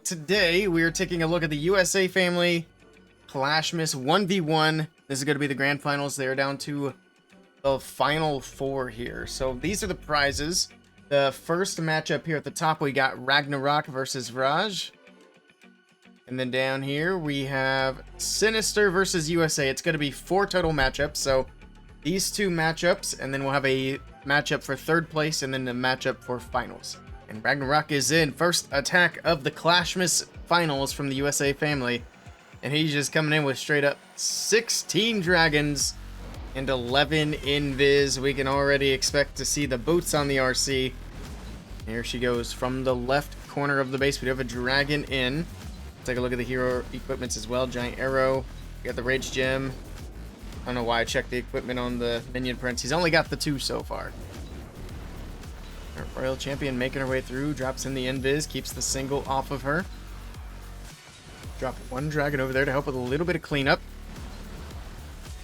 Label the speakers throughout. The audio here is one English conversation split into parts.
Speaker 1: Today, we are taking a look at the USA Family Clashmas 1v1. This is going to be the grand finals. They're down to the final four here. So these are the prizes. The first matchup here at the top, we got Ragnarok versus Raj. And then down here, we have Sinister versus USA. It's going to be 4 total matchups. So these 2 matchups, and then we'll have a matchup for third place, and then a matchup for finals. And Ragnarok is in. First attack of the Clashmas finals from the USA Family. And he's just coming in with straight up 16 dragons and 11 invis. We can already expect to see the boots on the RC. Here she goes from the left corner of the base. We do have a dragon in. Take a look at the hero equipments as well. Giant arrow. We got the rage gem. I don't know why I checked the equipment on the minion prince. He's only got the 2 so far. Our Royal Champion making her way through. Drops in the invis. Keeps the single off of her. Drop 1 dragon over there to help with a little bit of cleanup.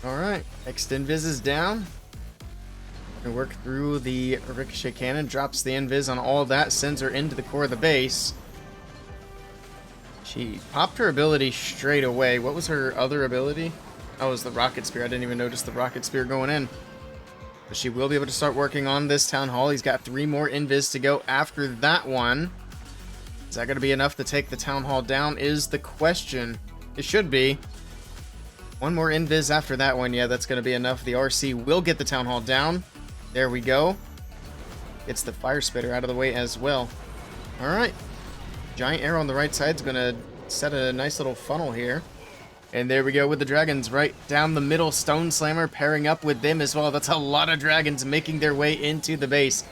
Speaker 1: Alright. Next invis is down. Gonna work through the ricochet cannon. Drops the invis on all of that. Sends her into the core of the base. She popped her ability straight away. What was her other ability? Oh, it was the rocket spear. I didn't even notice the rocket spear going in. But she will be able to start working on this town hall. He's got 3 more invis to go after that one. Is that going to be enough to take the town hall down is the question. It should be. 1 more invis after that one. Yeah, that's going to be enough. The RC will get the town hall down. There we go. Gets the fire spitter out of the way as well. All right. Giant arrow on the right side is going to set a nice little funnel here. And there we go with the dragons right down the middle. Stone Slammer pairing up with them as well. That's a lot of dragons making their way into the base.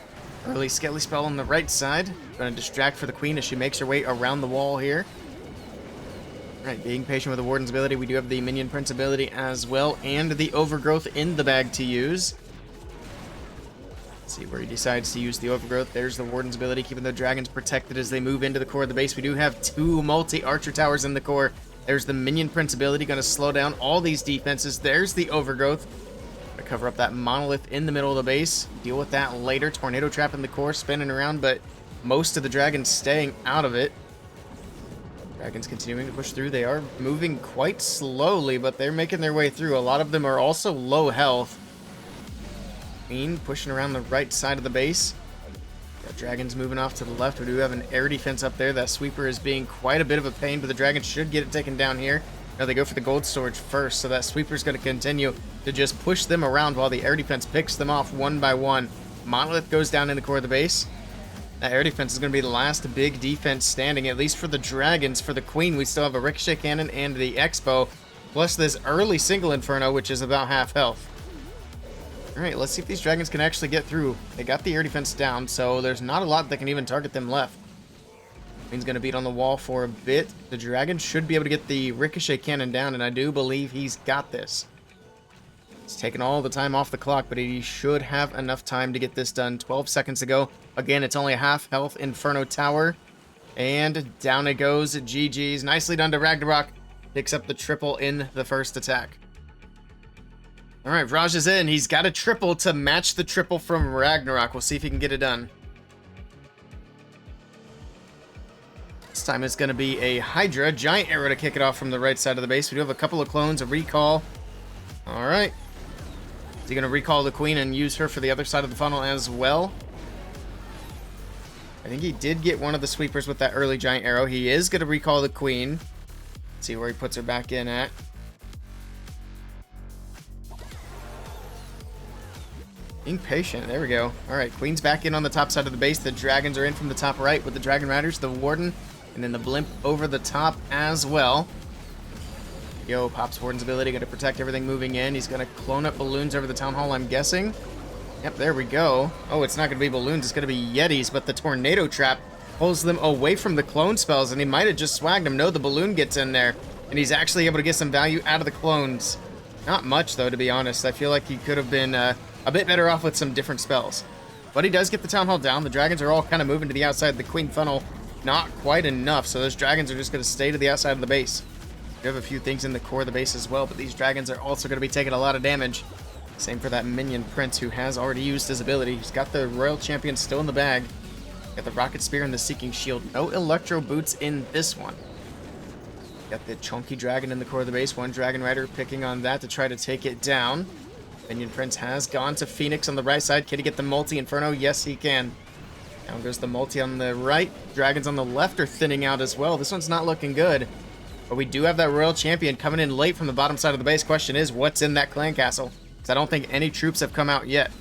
Speaker 1: Early Skelly Spell on the right side. Going to distract for the queen as she makes her way around the wall here. Alright, being patient with the Warden's ability. We do have the Minion Prince ability as well. And the Overgrowth in the bag to use. Let's see where he decides to use the Overgrowth. There's the Warden's ability, keeping the dragons protected as they move into the core of the base. We do have 2 multi-archer towers in the core. There's the Minion Prince ability, going to slow down all these defenses. There's the Overgrowth. Going to cover up that monolith in the middle of the base. Deal with that later. Tornado Trap in the core, spinning around, but most of the dragons staying out of it. Dragons continuing to push through. They are moving quite slowly, but they're making their way through. A lot of them are also low health. Queen pushing around the right side of the base. Got dragons moving off to the left. We do have an air defense up there. That sweeper is being quite a bit of a pain, but the dragons should get it taken down here. Now they go for the gold storage first, so that sweeper is going to continue to just push them around while the air defense picks them off one by one. Monolith goes down in the core of the base. That air defense is going to be the last big defense standing, at least for the dragons. For the queen, we still have a ricochet cannon and the Expo, plus this early single inferno, which is about half health. Alright, let's see if these dragons can actually get through. They got the air defense down, so there's not a lot that can even target them left. Queen's going to beat on the wall for a bit. The dragon should be able to get the ricochet cannon down, and I do believe he's got this. He's taking all the time off the clock, but he should have enough time to get this done. 12 seconds to go. Again, it's only a half health Inferno Tower. And down it goes. GG's. Nicely done to Ragnarok. Picks up the triple in the first attack. Alright, Raj is in. He's got a triple to match the triple from Ragnarok. We'll see if he can get it done. This time it's going to be a Hydra. Giant arrow to kick it off from the right side of the base. We do have a couple of clones, a recall. Alright. Is he going to recall the queen and use her for the other side of the funnel as well? I think he did get one of the sweepers with that early giant arrow. He is going to recall the queen. Let's see where he puts her back in at. Being patient. There we go. Alright, queen's back in on the top side of the base. The dragons are in from the top right with the dragon riders, the warden, and then the blimp over the top as well. Yo, pops warden's ability, going to protect everything moving in. He's going to clone up balloons over the town hall, I'm guessing. Yep, there we go. Oh, it's not going to be balloons, it's going to be yetis, but the tornado trap pulls them away from the clone spells, and he might have just swagged them. No, the balloon gets in there, and he's actually able to get some value out of the clones. Not much, though, to be honest. I feel like he could have been a bit better off with some different spells. But he does get the town hall down. The dragons are all kind of moving to the outside. The queen funnel, not quite enough, so those dragons are just going to stay to the outside of the base. We have a few things in the core of the base as well, but these dragons are also going to be taking a lot of damage. Same for that minion prince who has already used his ability. He's got the royal champion still in the bag. Got the Rocket Spear and the Seeking Shield. No Electro Boots in this one. Got the Chunky Dragon in the core of the base. One Dragon Rider picking on that to try to take it down. Minion Prince has gone to Phoenix on the right side. Can he get the multi-Inferno? Yes, he can. Down goes the multi on the right. Dragons on the left are thinning out as well. This one's not looking good. But we do have that Royal Champion coming in late from the bottom side of the base. Question is, what's in that clan castle? Because I don't think any troops have come out yet.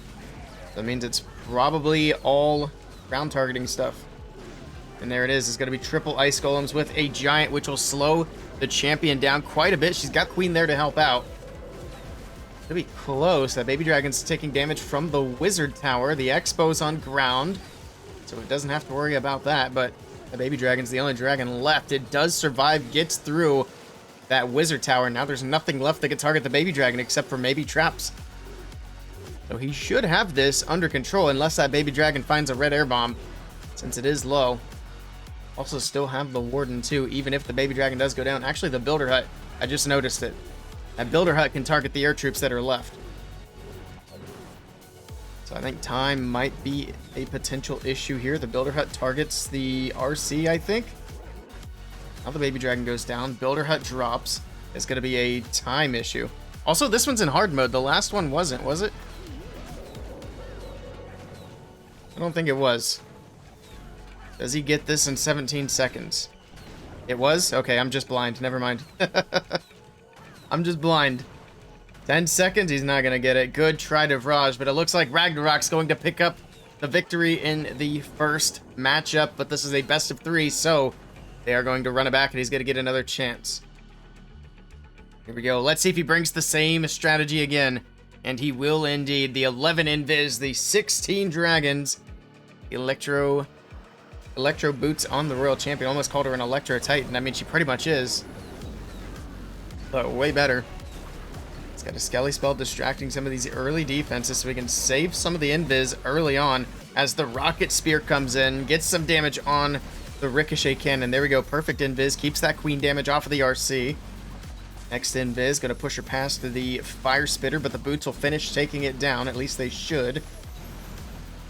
Speaker 1: That means it's probably all ground targeting stuff. And there it is. It's going to be triple Ice Golems with a Giant, which will slow the champion down quite a bit. She's got Queen there to help out. It'll be close. That Baby Dragon's taking damage from the Wizard Tower. The Expo's on ground, so it doesn't have to worry about that. But the Baby Dragon's the only dragon left. It does survive, gets through that Wizard Tower. Now there's nothing left that can target the Baby Dragon except for maybe traps. So he should have this under control unless that Baby Dragon finds a red air bomb, since it is low. Also still have the Warden too, even if the Baby Dragon does go down. Actually, the Builder Hut, I just noticed it. That Builder Hut can target the air troops that are left. So I think time might be a potential issue here. The Builder Hut targets the RC, I think. Now the Baby Dragon goes down. Builder Hut drops. It's going to be a time issue. Also, this one's in hard mode. The last one wasn't, was it? I don't think it was. Does he get this in 17 seconds? It was? Okay, I'm just blind. Never mind. I'm just blind. 10 seconds, he's not going to get it. Good try to Vraj, but it looks like Ragnarok's going to pick up the victory in the first matchup, but this is a best of 3, so they are going to run it back, and he's going to get another chance. Here we go. Let's see if he brings the same strategy again, and he will indeed. The 11 Invis, the 16 Dragons, Electro Boots on the Royal Champion. Almost called her an Electro Titan. I mean, she pretty much is. But way better. It's got a Skelly spell distracting some of these early defenses so we can save some of the Invis early on as the Rocket Spear comes in, gets some damage on the Ricochet Cannon. There we go. Perfect Invis. Keeps that Queen damage off of the RC. Next Invis. Going to push her past the Fire Spitter, but the Boots will finish taking it down. At least they should.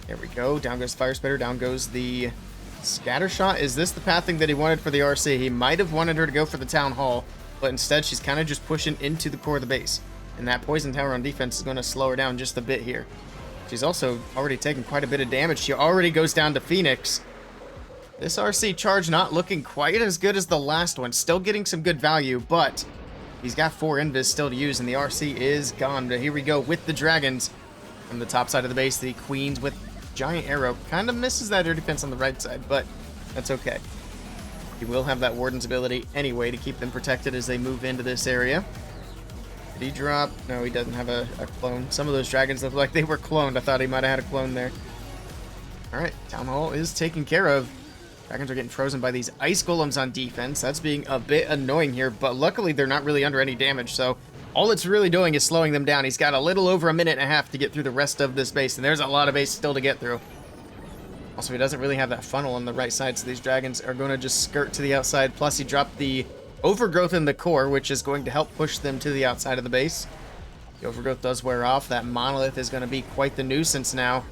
Speaker 1: There we go. Down goes Fire Spitter. Down goes the Scattershot. Is this the pathing that he wanted for the RC? He might have wanted her to go for the Town Hall, but instead she's kind of just pushing into the core of the base. And that Poison Tower on defense is going to slow her down just a bit here. She's also already taken quite a bit of damage. She already goes down to Phoenix. This RC charge not looking quite as good as the last one. Still getting some good value, but he's got 4 Invis still to use, and the RC is gone. But here we go with the Dragons. From the top side of the base, the Queens with Giant Arrow. Kind of misses that air defense on the right side, but that's okay. He will have that Warden's ability anyway to keep them protected as they move into this area. Did he drop? No, he doesn't have a clone. Some of those dragons look like they were cloned. I thought he might have had a clone there. Alright, Town Hall is taken care of. Dragons are getting frozen by these Ice Golems on defense. That's being a bit annoying here, but luckily they're not really under any damage, so all it's really doing is slowing them down. He's got a little over a minute and a half to get through the rest of this base, and there's a lot of base still to get through. Also, he doesn't really have that funnel on the right side, so these dragons are going to just skirt to the outside. Plus, he dropped the Overgrowth in the core, which is going to help push them to the outside of the base. The Overgrowth does wear off. That Monolith is going to be quite the nuisance now.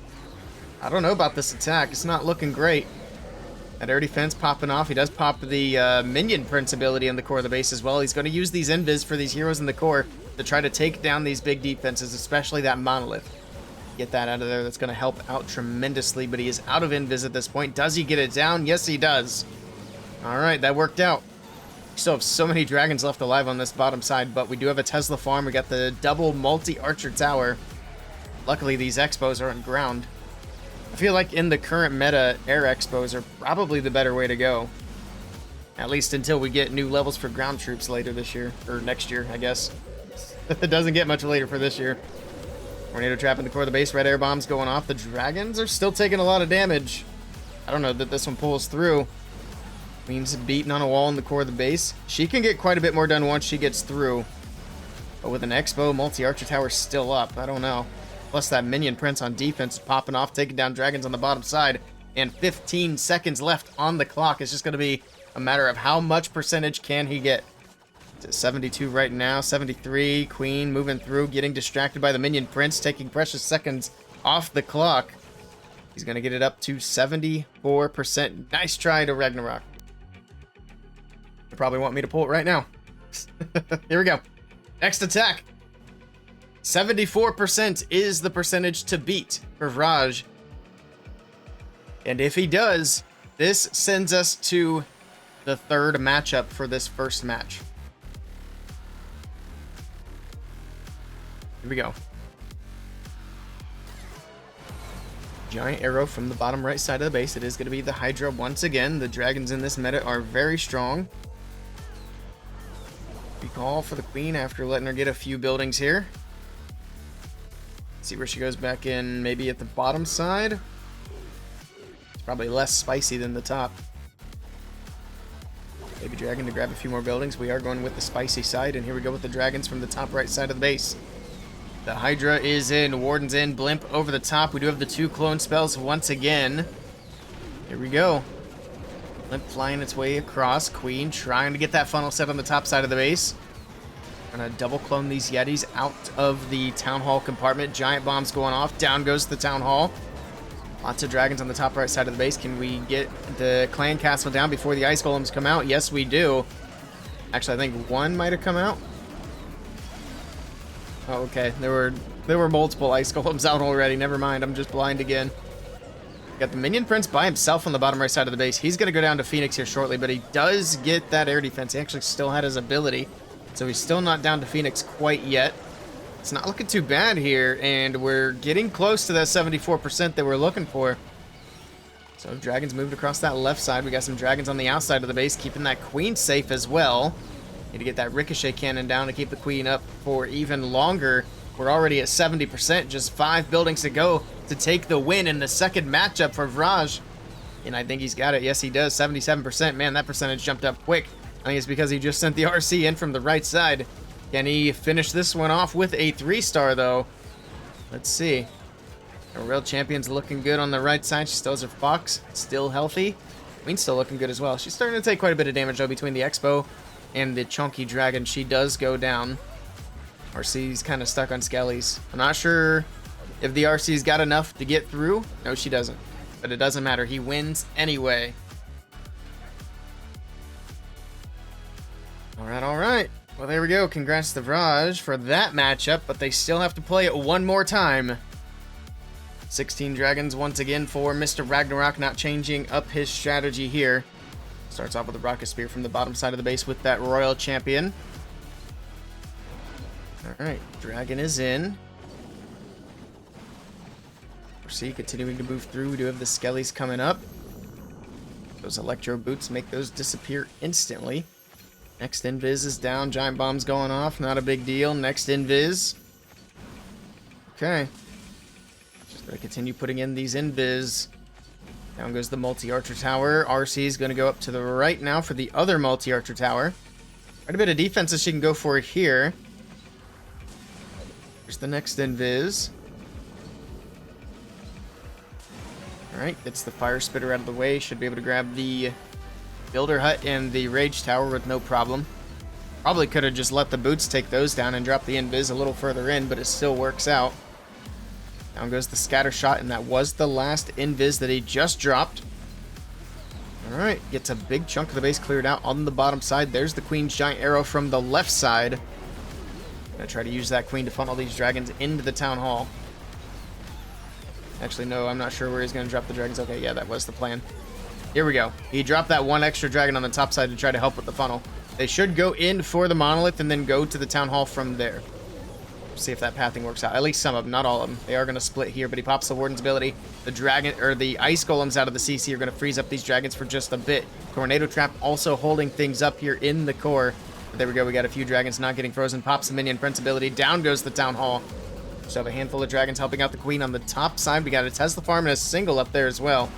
Speaker 1: I don't know about this attack. It's not looking great. That air defense popping off. He does pop the Minion Prince ability in the core of the base as well. He's going to use these Invis for these heroes in the core to try to take down these big defenses, especially that Monolith. Get that out of there. That's going to help out tremendously, but he is out of Invis at this point. Does he get it down? Yes, he does. All right, that worked out. We still have so many dragons left alive on this bottom side, but we do have a Tesla farm. We got the double multi-archer tower. Luckily, these expos are on ground. I feel like in the current meta, air expos are probably the better way to go. At least until we get new levels for ground troops later this year, or next year, I guess. It doesn't get much later for this year. Tornado trap in the core of the base, red air bombs going off. The dragons are still taking a lot of damage. I don't know that this one pulls through. Queen's beaten on a wall in the core of the base. She can get quite a bit more done once she gets through. But with an expo, multi-archer tower still up. I don't know. Plus that Minion Prince on defense is popping off, taking down dragons on the bottom side. And 15 seconds left on the clock. It's just going to be a matter of how much percentage can he get. It's at 72 right now, 73. Queen moving through, getting distracted by the Minion Prince, taking precious seconds off the clock. He's going to get it up to 74%. Nice try to Ragnarok. You probably want me to pull it right now. Here we go. Next attack. 74% is the percentage to beat for Vraj. And if he does, this sends us to the third matchup for this first match. Here we go. Giant arrow from the bottom right side of the base. It is going to be the Hydra once again. The dragons in this meta are very strong. We call for the queen after letting her get a few buildings here. See where she goes back in, maybe at the bottom side. It's probably less spicy than the top. Baby dragon to grab a few more buildings. We are going with the spicy side, and here we go with the dragons from the top right side of the base. The Hydra is in, Warden's in, Blimp over the top. We do have the 2 clone spells once again. Here we go. Blimp flying its way across. Queen trying to get that funnel set on the top side of the base. Gonna double clone these Yetis out of the Town Hall compartment. Giant bombs going off. Down goes the Town Hall. Lots of dragons on the top right side of the base. Can we get the clan castle down before the ice golems come out? Yes, we do. Actually, I think one might have come out. Oh, okay. There were multiple ice golems out already. Never mind. I'm just blind again. Got the minion prince by himself on the bottom right side of the base. He's going to go down to Phoenix here shortly, but he does get that air defense. He actually still had his ability, so he's still not down to Phoenix quite yet. It's not looking too bad here, and we're getting close to that 74% that we're looking for. So dragons moved across that left side. We got some dragons on the outside of the base, keeping that queen safe as well. Need to get that ricochet cannon down to keep the queen up for even longer. We're already at 70%, just 5 buildings to go to take the win in the second matchup for Vraj. And I think he's got it. Yes, he does. 77%. Man, that percentage jumped up quick. I think it's because he just sent the RC in from the right side. Can he finish this one off with a 3-star, though? Let's see. Our real champion's looking good on the right side. She still has her Fox. Still healthy. Queen's still looking good as well. She's starting to take quite a bit of damage, though, between the Expo and the chunky dragon. She does go down. RC's kind of stuck on Skellies. I'm not sure if the RC's got enough to get through. No, she doesn't. But it doesn't matter. He wins anyway. Alright, alright. Well, there we go. Congrats to Vraj for that matchup, but they still have to play it one more time. 16 dragons once again for Mr. Ragnarok, not changing up his strategy here. Starts off with a rocket spear from the bottom side of the base with that royal champion. Alright, dragon is in. See, continuing to move through. We do have the Skellies coming up. Those electro boots make those disappear instantly. Next invis is down. Giant bombs going off. Not a big deal. Next invis. Okay. Just gonna continue putting in these invis. Down goes the multi-archer tower. RC is gonna go up to the right now for the other multi-archer tower. Quite a bit of defenses she can go for here. Here's the next invis. Alright, gets the fire spitter out of the way. Should be able to grab the builder hut and the rage tower with no problem. Probably could have just let the boots take those down and drop the invis a little further in, but it still works out. Down goes the scatter shot, and that was the last invis that he just dropped. Alright, gets a big chunk of the base cleared out on the bottom side. There's the queen's giant arrow from the left side. Gonna try to use that queen to funnel these dragons into the town hall. Actually, no, I'm not sure where he's going to drop the dragons. Okay, yeah, that was the plan. Here we go. He dropped that one extra dragon on the top side to try to help with the funnel. They should go in for the monolith and then go to the town hall from there. See if that pathing works out. At least some of them, not all of them. They are going to split here, but he pops the warden's ability. The dragon, or the ice golems out of the CC are going to freeze up these dragons for just a bit. Tornado trap also holding things up here in the core. But there we go. We got a few dragons not getting frozen. Pops the minion prince ability. Down goes the town hall. So have a handful of dragons helping out the queen on the top side. We got a Tesla farm and a single up there as well.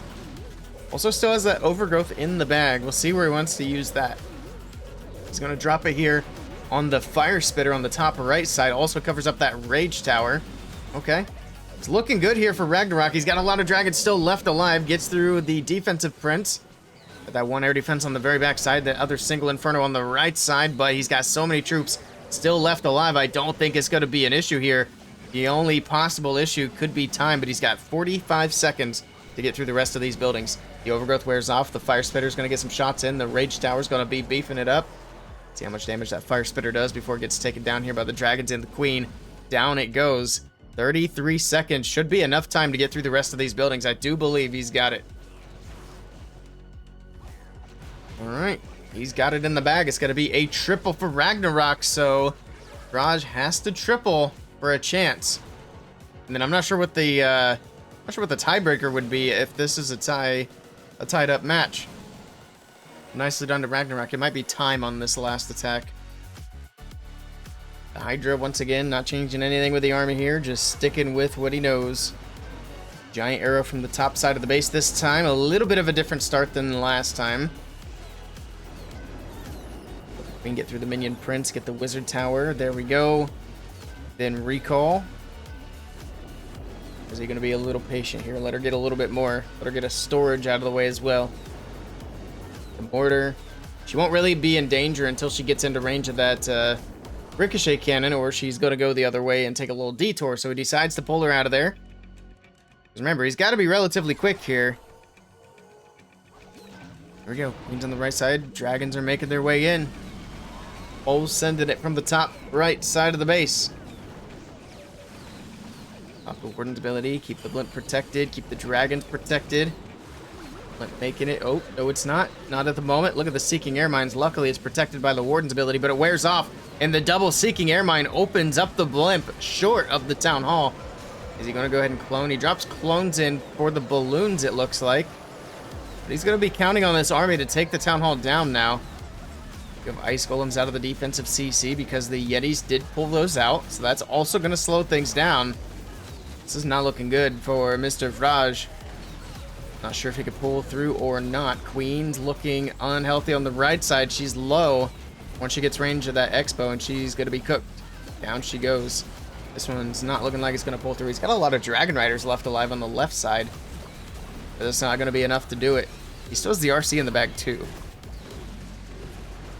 Speaker 1: Also still has that overgrowth in the bag. We'll see where he wants to use that. He's going to drop it here on the fire spitter on the top right side. Also covers up that rage tower. Okay. It's looking good here for Ragnarok. He's got a lot of dragons still left alive. Gets through the defensive prince. Got that one air defense on the very back side. That other single inferno on the right side. But he's got so many troops still left alive. I don't think it's going to be an issue here. The only possible issue could be time, but he's got 45 seconds to to get through the rest of these buildings. The overgrowth wears off. The fire spitter is going to get some shots in. The rage tower is going to be beefing it up. See how much damage that fire spitter does before it gets taken down here by the dragons and the queen. Down it goes. 33 seconds should be enough time to get through the rest of these buildings. I do believe he's got it. All right, he's got it in the bag. It's going to be a triple for Ragnarok, so Raj has to triple for a chance. And then I'm not sure what the tiebreaker would be if this is a tied up match. Nicely done to Ragnarok. It might be time on this last attack. The Hydra, once again, not changing anything with the army here, just sticking with what he knows. Giant arrow from the top side of the base this time. A little bit of a different start than the last time. We can get through the minion prince, get the wizard tower. There we go. Then recall. Is he going to be a little patient here? Let her get a little bit more. Let her get a storage out of the way as well. The mortar. She won't really be in danger until she gets into range of that ricochet cannon, or she's going to go the other way and take a little detour. So he decides to pull her out of there. Because remember, he's got to be relatively quick here. There we go. Queen's on the right side. Dragons are making their way in. O's sending it from the top right side of the base. Pop the warden's ability. Keep the blimp protected. Keep the dragons protected. Blimp making it. Oh, no, it's not. Not at the moment. Look at the Seeking Air Mines. Luckily, it's protected by the warden's ability, but it wears off. And the double Seeking Air Mine opens up the blimp short of the town hall. Is he going to go ahead and clone? He drops clones in for the balloons, it looks like. But he's going to be counting on this army to take the town hall down now. You have ice golems out of the defensive CC because the Yetis did pull those out. So that's also going to slow things down. This is not looking good for Mr. Vraj. Not sure if he could pull through or not. Queen's looking unhealthy on the right side. She's low once she gets range of that Expo, and she's going to be cooked. Down she goes. This one's not looking like it's going to pull through. He's got a lot of Dragon Riders left alive on the left side. But that's not going to be enough to do it. He still has the RC in the bag, too.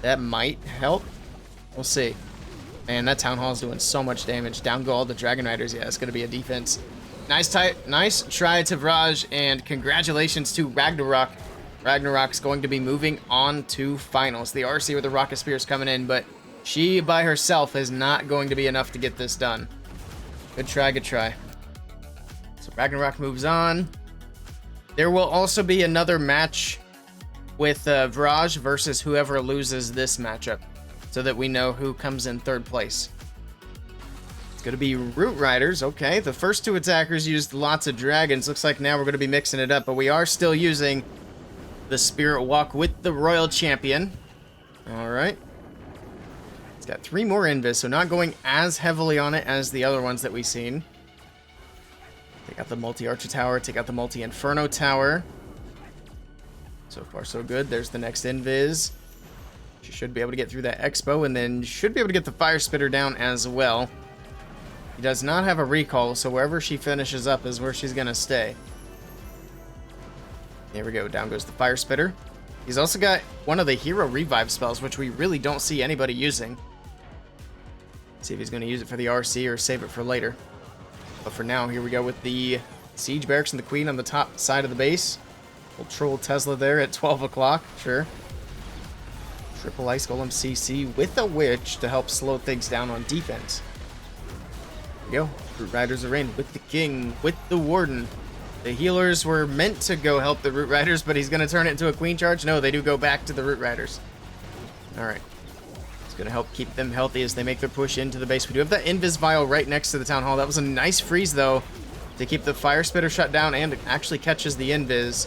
Speaker 1: That might help. We'll see. Man, that Town Hall is doing so much damage. Down go all the Dragon Riders. Yeah, it's going to be a defense. Nice try to Vraj, and congratulations to Ragnarok. Ragnarok's going to be moving on to finals. The RC with the Rocket Spears coming in, but she by herself is not going to be enough to get this done. Good try, good try. So Ragnarok moves on. There will also be another match with Vraj versus whoever loses this matchup, so that we know who comes in third place. It's going to be Root Riders. Okay, the first two attackers used lots of dragons. Looks like now we're going to be mixing it up, but we are still using the Spirit Walk with the Royal Champion. All right. It's got 3 more invis, so not going as heavily on it as the other ones that we've seen. Take out the multi-Archer Tower, take out the multi-Inferno Tower. So far, so good. There's the next invis. She should be able to get through that Expo, and then should be able to get the Fire Spitter down as well. He does not have a recall, so wherever she finishes up is where she's going to stay. There we go. Down goes the Fire Spitter. He's also got one of the Hero Revive spells, which we really don't see anybody using. Let's see if he's going to use it for the RC or save it for later. But for now, here we go with the Siege Barracks and the Queen on the top side of the base. We'll troll Tesla there at 12 o'clock. Sure. Triple Ice Golem CC with a Witch to help slow things down on defense. There we go. Root Riders are in with the King, with the Warden. The healers were meant to go help the Root Riders, but he's going to turn it into a Queen charge. No, they do go back to the Root Riders. Alright. It's going to help keep them healthy as they make their push into the base. We do have that Invis Vial right next to the Town Hall. That was a nice freeze, though, to keep the Fire Spitter shut down, and it actually catches the Invis.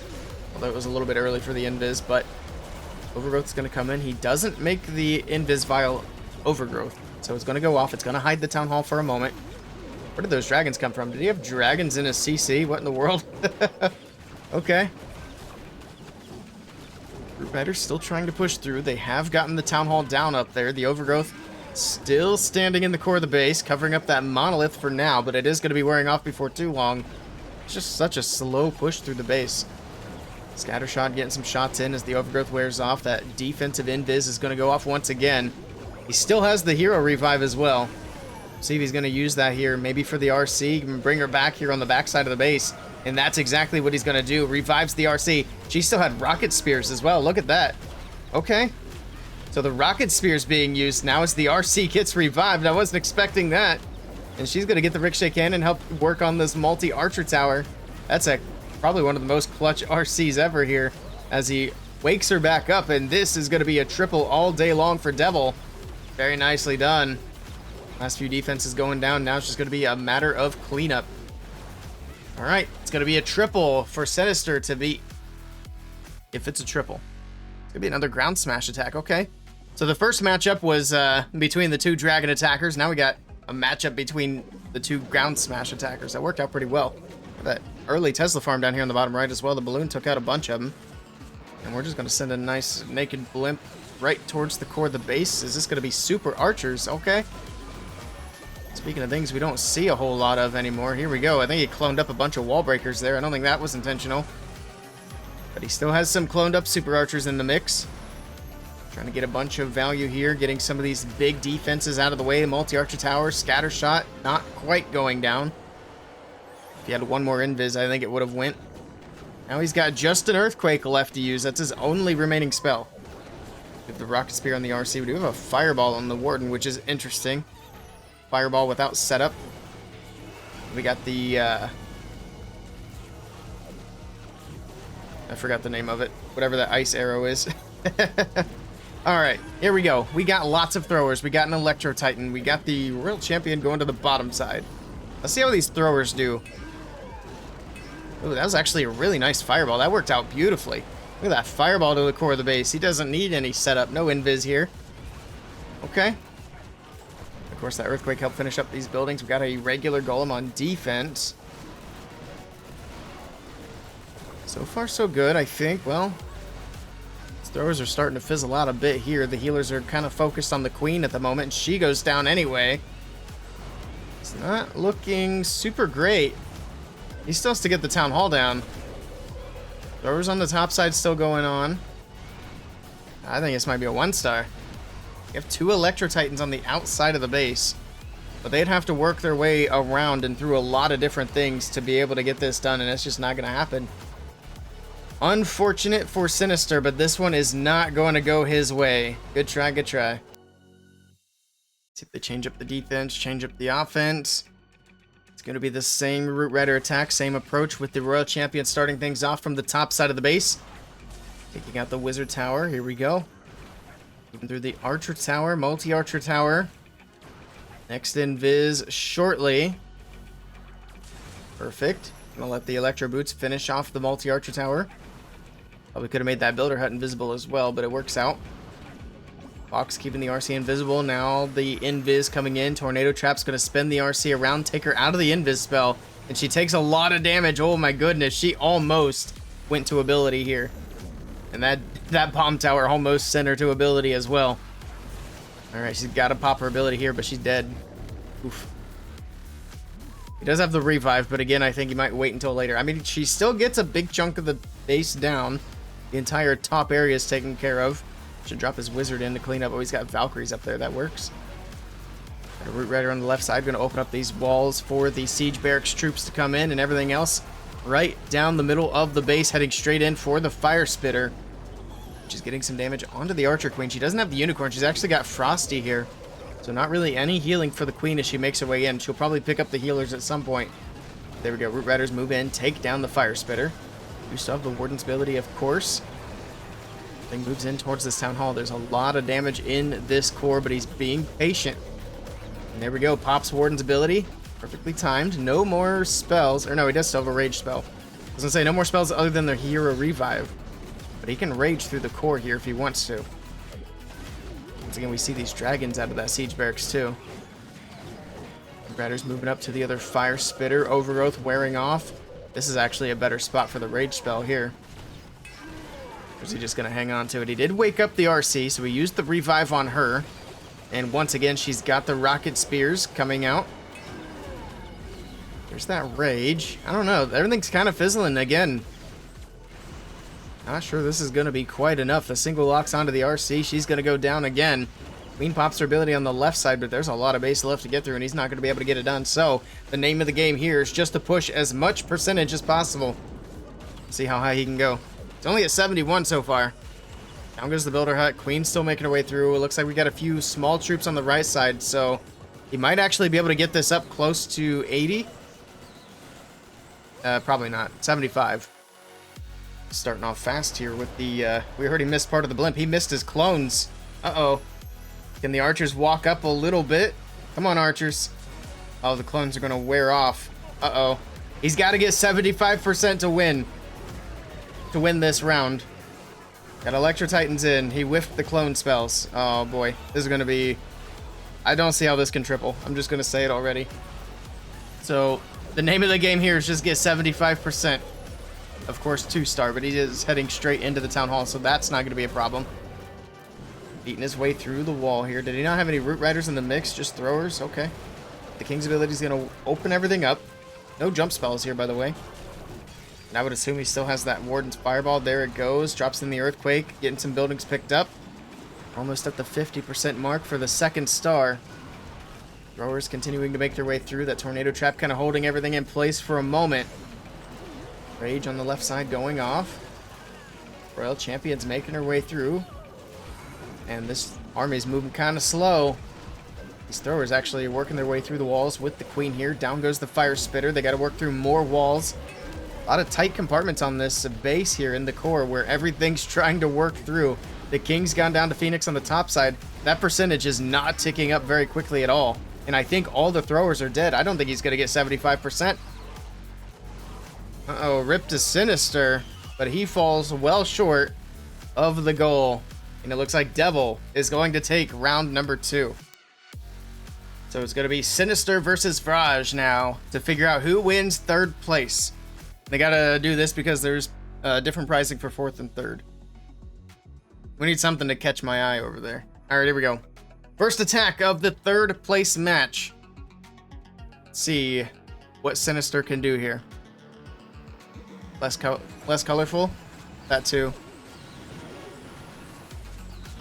Speaker 1: Although it was a little bit early for the Invis, but Overgrowth's going to come in. He doesn't make the Invis Vial Overgrowth, so it's going to go off. It's going to hide the Town Hall for a moment. Where did those dragons come from? Did he have dragons in his CC? What in the world? Okay. Root Riders still trying to push through. They have gotten the Town Hall down up there. The Overgrowth still standing in the core of the base, covering up that monolith for now, but it is going to be wearing off before too long. It's just such a slow push through the base. Scattershot getting some shots in as the Overgrowth wears off. That defensive invis is going to go off once again. He still has the Hero Revive as well. See if he's going to use that here, maybe for the RC, and bring her back here on the backside of the base. And that's exactly what he's going to do. Revives the RC. She still had rocket spears as well. Look at that. Okay. So the rocket spears being used now as the RC gets revived. I wasn't expecting that. And she's going to get the ricochet cannon and help work on this multi-archer tower. That's probably one of the most clutch RCs ever here as he wakes her back up. And this is going to be a triple all day long for Devil. Very nicely done. Last few defenses going down. Now it's just going to be a matter of cleanup. All right. It's going to be a triple for Sinister to beat. If it's a triple. It's going to be another ground smash attack. Okay. So the first matchup was between the two dragon attackers. Now we got a matchup between the two ground smash attackers. That worked out pretty well. That early Tesla farm down here on the bottom right as well. The balloon took out a bunch of them. And we're just going to send a nice naked blimp right towards the core of the base. Is this going to be super archers? Okay. Speaking of things we don't see a whole lot of anymore. Here we go. I think he cloned up a bunch of wall breakers there. I don't think that was intentional. But he still has some cloned up super archers in the mix. Trying to get a bunch of value here, getting some of these big defenses out of the way. Multi-archer tower, scatter shot, not quite going down. If he had one more invis, I think it would have went. Now he's got just an earthquake left to use. That's his only remaining spell. We have the rocket spear on the RC. We do have a fireball on the warden, which is interesting. Fireball without setup. We got the I forgot the name of it. Whatever that ice arrow is. Alright, here we go. We got lots of throwers. We got an Electro Titan. We got the Royal Champion going to the bottom side. Let's see how these throwers do. Ooh, that was actually a really nice fireball. That worked out beautifully. Look at that fireball to the core of the base. He doesn't need any setup. No invis here. Okay. Of course, that Earthquake helped finish up these buildings. We got a regular Golem on defense. So far, so good, I think. Well, throwers are starting to fizzle out a bit here. The healers are kind of focused on the queen at the moment, and she goes down anyway. It's not looking super great. He still has to get the town hall down. Throwers on the top side still going on. I think this might be a 1-star. You have two Electro Titans on the outside of the base, but they'd have to work their way around and through a lot of different things to be able to get this done, and it's just not going to happen. Unfortunate for Sinister, but this one is not going to go his way. Good try, good try. See if they change up the defense, change up the offense. It's going to be the same Root Rider attack, same approach with the Royal Champion starting things off from the top side of the base. Taking out the Wizard Tower. Here we go. Moving through the Archer Tower, multi-Archer Tower. Next invis shortly. Perfect. Gonna let the Electro Boots finish off the multi-Archer Tower. Probably could have made that Builder Hut invisible as well, but it works out. Fox keeping the RC invisible. Now the invis coming in. Tornado Trap's going to spin the RC around, take her out of the invis spell. And she takes a lot of damage. Oh my goodness, she almost went to ability here. And that bomb tower almost sent her to ability as well. Alright, she's got to pop her ability here, but she's dead. Oof. He does have the revive, but again, I think he might wait until later. I mean, she still gets a big chunk of the base down. The entire top area is taken care of. Should drop his wizard in to clean up. Oh, he's got Valkyries up there. That works. Got a Root Rider on the left side. Going to open up these walls for the Siege Barracks troops to come in, and everything else right down the middle of the base, heading straight in for the Fire Spitter. She's getting some damage onto the Archer Queen. She doesn't have the Unicorn. She's actually got Frosty here. So not really any healing for the Queen as she makes her way in. She'll probably pick up the healers at some point. There we go. Root Riders move in, take down the Fire Spitter. You still have the Warden's ability, of course. Thing moves in towards this Town Hall. There's a lot of damage in this core, but he's being patient. And there we go. Pops Warden's ability. Perfectly timed. No more spells. Or no, he does still have a Rage spell. I was going to say, no more spells other than the Hero Revive. But he can Rage through the core here if he wants to. Once again, we see these dragons out of that Siege Barracks too. Riders moving up to the other Fire Spitter. Overgrowth wearing off. This is actually a better spot for the Rage spell here. Or is he just going to hang on to it? He did wake up the RC, so he used the revive on her. And once again, she's got the rocket spears coming out. There's that Rage. I don't know. Everything's kind of fizzling again. Not sure this is going to be quite enough. The single locks onto the RC. She's going to go down again. Queen pops her ability on the left side, but there's a lot of base left to get through, and he's not going to be able to get it done. So the name of the game here is just to push as much percentage as possible. See how high he can go. It's only at 71 so far. Down goes the builder hut. Queen's still making her way through. It looks like we got a few small troops on the right side, so he might actually be able to get this up close to 80. Probably not. 75. Starting off fast here with the, we heard he missed part of the blimp. He missed his clones. Uh-oh. Can the archers walk up a little bit? Come on, archers. Oh, the clones are going to wear off. Uh-oh. He's got to get 75% to win this round. Got Electro Titans in. He whiffed the clone spells. Oh, boy. This is going to be... I don't see how this can triple. I'm just going to say it already. So, the name of the game here is just get 75%. Of course, 2-star, but he is heading straight into the town hall, so that's not going to be a problem. Beating his way through the wall here. Did he not have any root riders in the mix? Just throwers? Okay. The king's ability is going to open everything up. No jump spells here, by the way. And I would assume he still has that Warden's Fireball. There it goes. Drops in the Earthquake. Getting some buildings picked up. Almost at the 50% mark for the 2nd star. Throwers continuing to make their way through. That Tornado Trap kind of holding everything in place for a moment. Rage on the left side going off. Royal Champion's making her way through. And this army's moving kind of slow. These throwers actually working their way through the walls with the queen here. Down goes the fire spitter. They got to work through more walls. A lot of tight compartments on this base here in the core where everything's trying to work through. The king's gone down to Phoenix on the top side. That percentage is not ticking up very quickly at all. And I think all the throwers are dead. I don't think he's going to get 75%. Uh-oh, Rip to Sinister. But he falls well short of the goal. And it looks like Devil is going to take round number 2. So it's going to be Sinister versus Vraj now to figure out who wins 3rd place. They got to do this because there's different pricing for 4th and 3rd. We need something to catch my eye over there. All right, here we go. First attack of the 3rd place match. Let's see what Sinister can do here. Less colorful? That too.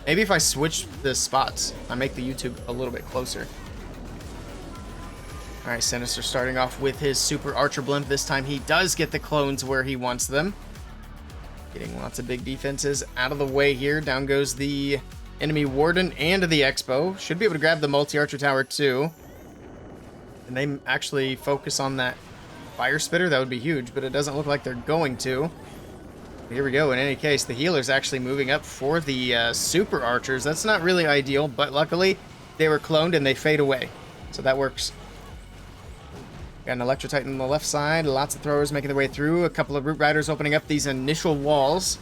Speaker 1: Maybe if I switch the spots, I make the YouTube a little bit closer. Alright, Sinister starting off with his Super Archer Blimp. This time he does get the clones where he wants them. Getting lots of big defenses out of the way here. Down goes the enemy Warden and the Expo. Should be able to grab the multi-archer tower too. And they actually focus on that fire spitter. That would be huge, but it doesn't look like they're going to. Here we go. In any case, the healer's actually moving up for the super archers. That's not really ideal, but luckily they were cloned and they fade away. So that works. Got an Electro Titan on the left side. Lots of throwers making their way through. A couple of Root Riders opening up these initial walls.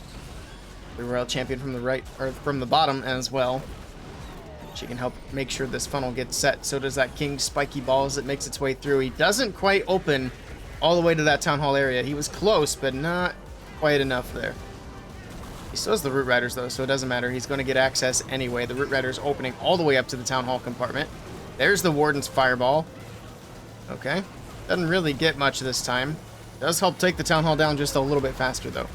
Speaker 1: The Royal Champion from the right, or from the bottom as well. She can help make sure this funnel gets set. So does that King Spiky Ball as it makes its way through. He doesn't quite open all the way to that Town Hall area. He was close, but not quite enough there. He still has the Root Riders though, so it doesn't matter. He's going to get access anyway. The Root Riders opening all the way up to the Town Hall compartment. There's the Warden's Fireball. Okay. Doesn't really get much this time. Does help take the Town Hall down just a little bit faster though.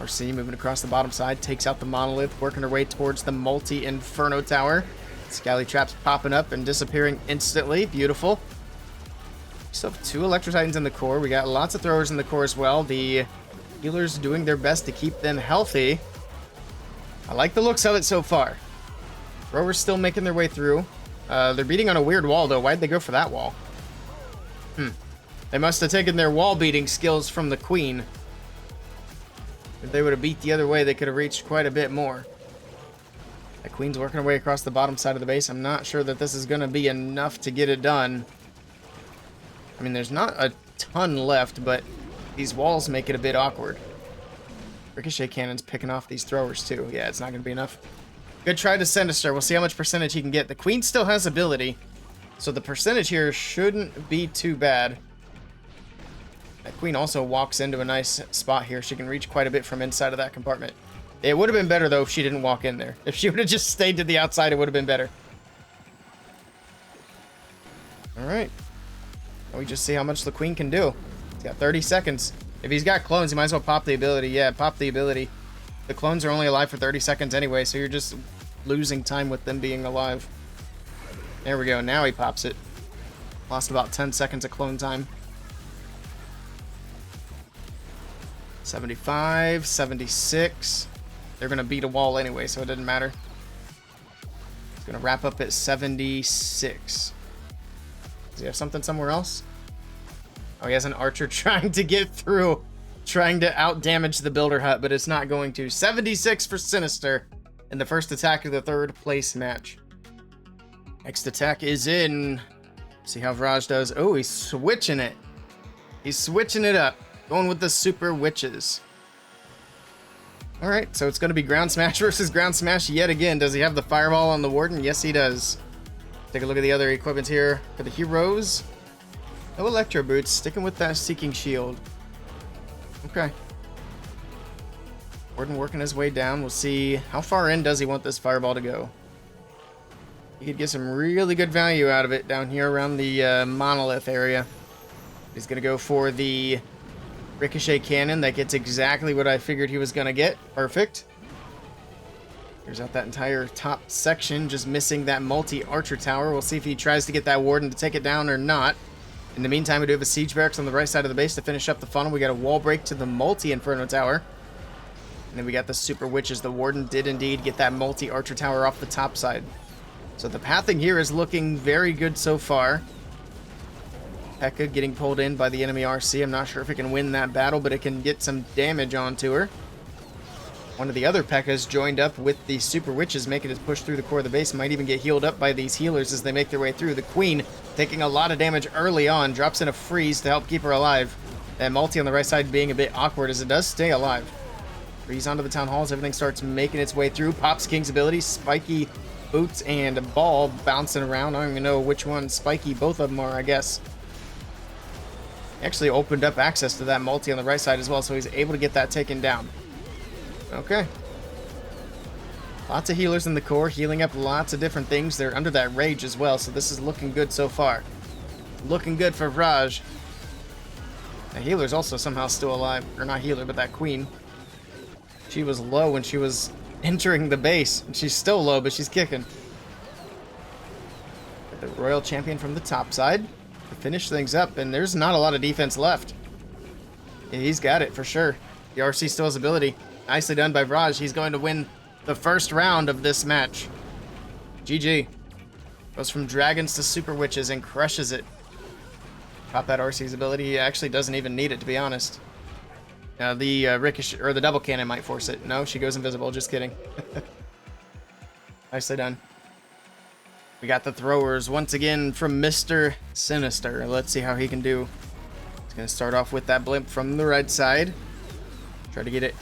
Speaker 1: RC moving across the bottom side, takes out the Monolith, working her way towards the multi-Inferno Tower. Scally Traps popping up and disappearing instantly. Beautiful. Still have 2 Electro Titans in the core. We got lots of throwers in the core as well. The healers doing their best to keep them healthy. I like the looks of it so far. Throwers still making their way through. They're beating on a weird wall though. Why'd they go for that wall? They must have taken their wall beating skills from the Queen. If they would have beat the other way, they could have reached quite a bit more. The Queen's working her way across the bottom side of the base. I'm not sure that this is going to be enough to get it done. I mean, there's not a ton left, but these walls make it a bit awkward. Ricochet Cannon's picking off these throwers too. Yeah, it's not going to be enough. Good try to Sinister. We'll see how much percentage he can get. The Queen still has ability, so the percentage here shouldn't be too bad. That Queen also walks into a nice spot here. She can reach quite a bit from inside of that compartment. It would have been better, though, if she didn't walk in there. If she would have just stayed to the outside, it would have been better. Alright. We just see how much the Queen can do. He's got 30 seconds. If he's got clones, he might as well pop the ability. Yeah, pop the ability. The clones are only alive for 30 seconds anyway, so you're just losing time with them being alive. There we go. Now he pops it. Lost about 10 seconds of clone time. 75, 76. They're going to beat a wall anyway, so it doesn't matter. It's going to wrap up at 76. Does he have something somewhere else? Oh, he has an archer trying to get through. Trying to out-damage the builder hut, but it's not going to. 76 for Sinister in the first attack of the third place match. Next attack is in. See how Vraj does. Oh, he's switching it. He's switching it up. Going with the Super Witches. Alright, so it's going to be Ground Smash versus Ground Smash yet again. Does he have the Fireball on the Warden? Yes, he does. Take a look at the other equipment here for the heroes. No Electro Boots. Sticking with that Seeking Shield. Okay. Warden working his way down. We'll see how far in does he want this Fireball to go. He could get some really good value out of it down here around the Monolith area. He's going to go for the Ricochet Cannon. That gets exactly what I figured he was going to get. Perfect. Clears out that entire top section, just missing that multi-archer tower. We'll see if he tries to get that Warden to take it down or not. In the meantime, we do have a Siege Barracks on the right side of the base to finish up the funnel. We got a wall break to the multi-Inferno Tower. And then we got the Super Witches. The Warden did indeed get that multi-archer tower off the top side. So the pathing here is looking very good so far. P.E.K.K.A getting pulled in by the enemy RC. I'm not sure if it can win that battle, but it can get some damage onto her. One of the other P.E.K.K.As joined up with the Super Witches, making it push through the core of the base. Might even get healed up by these healers as they make their way through. The Queen taking a lot of damage early on. Drops in a freeze to help keep her alive. That multi on the right side being a bit awkward as it does stay alive. Freeze onto the Town Halls. Everything starts making its way through. Pops King's ability. Spiky Boots and a Ball bouncing around. I don't even know which one spiky both of them are, I guess. Actually opened up access to that multi on the right side as well, so he's able to get that taken down. Okay. Lots of healers in the core, healing up lots of different things. They're under that rage as well, so this is looking good so far. Looking good for Vraj. The healer's also somehow still alive. Or not healer, but that Queen. She was low when she was entering the base. And she's still low, but she's kicking. Got the Royal Champion from the top side to finish things up, and there's not a lot of defense left. Yeah, he's got it for sure. The RC still has ability. Nicely done by Vraj. He's going to win the first round of this match. GG. Goes from Dragons to Super Witches and crushes it. Pop that RC's ability. He actually doesn't even need it, to be honest. The Ricochet, or the Double Cannon might force it. No, she goes invisible. Just kidding. Nicely done. We got the throwers once again from Mr. Sinister. Let's see how he can do. He's going to start off with that blimp from the right side. Try to get it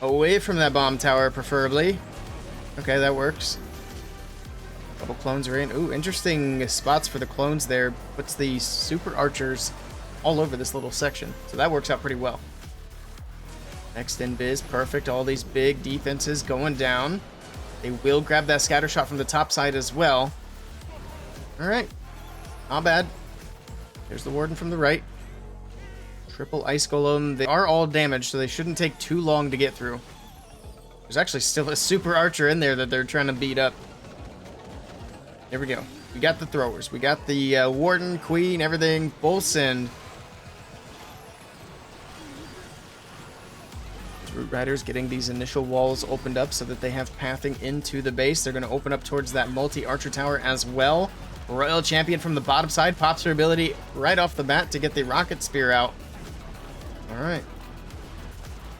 Speaker 1: away from that bomb tower, preferably. Okay, that works. Couple clones are in. Ooh, interesting spots for the clones there. Puts the super archers all over this little section. So that works out pretty well. Next in biz, perfect. All these big defenses going down. They will grab that scatter shot from the top side as well. Alright. Not bad. There's the Warden from the right. Triple Ice Golem. They are all damaged, so they shouldn't take too long to get through. There's actually still a super archer in there that they're trying to beat up. There we go. We got the throwers. We got the Warden, Queen, everything. Full send. Root Riders getting these initial walls opened up so that they have pathing into the base. They're going to open up towards that multi-archer tower as well. Royal Champion from the bottom side pops her ability right off the bat to get the Rocket Spear out. Alright.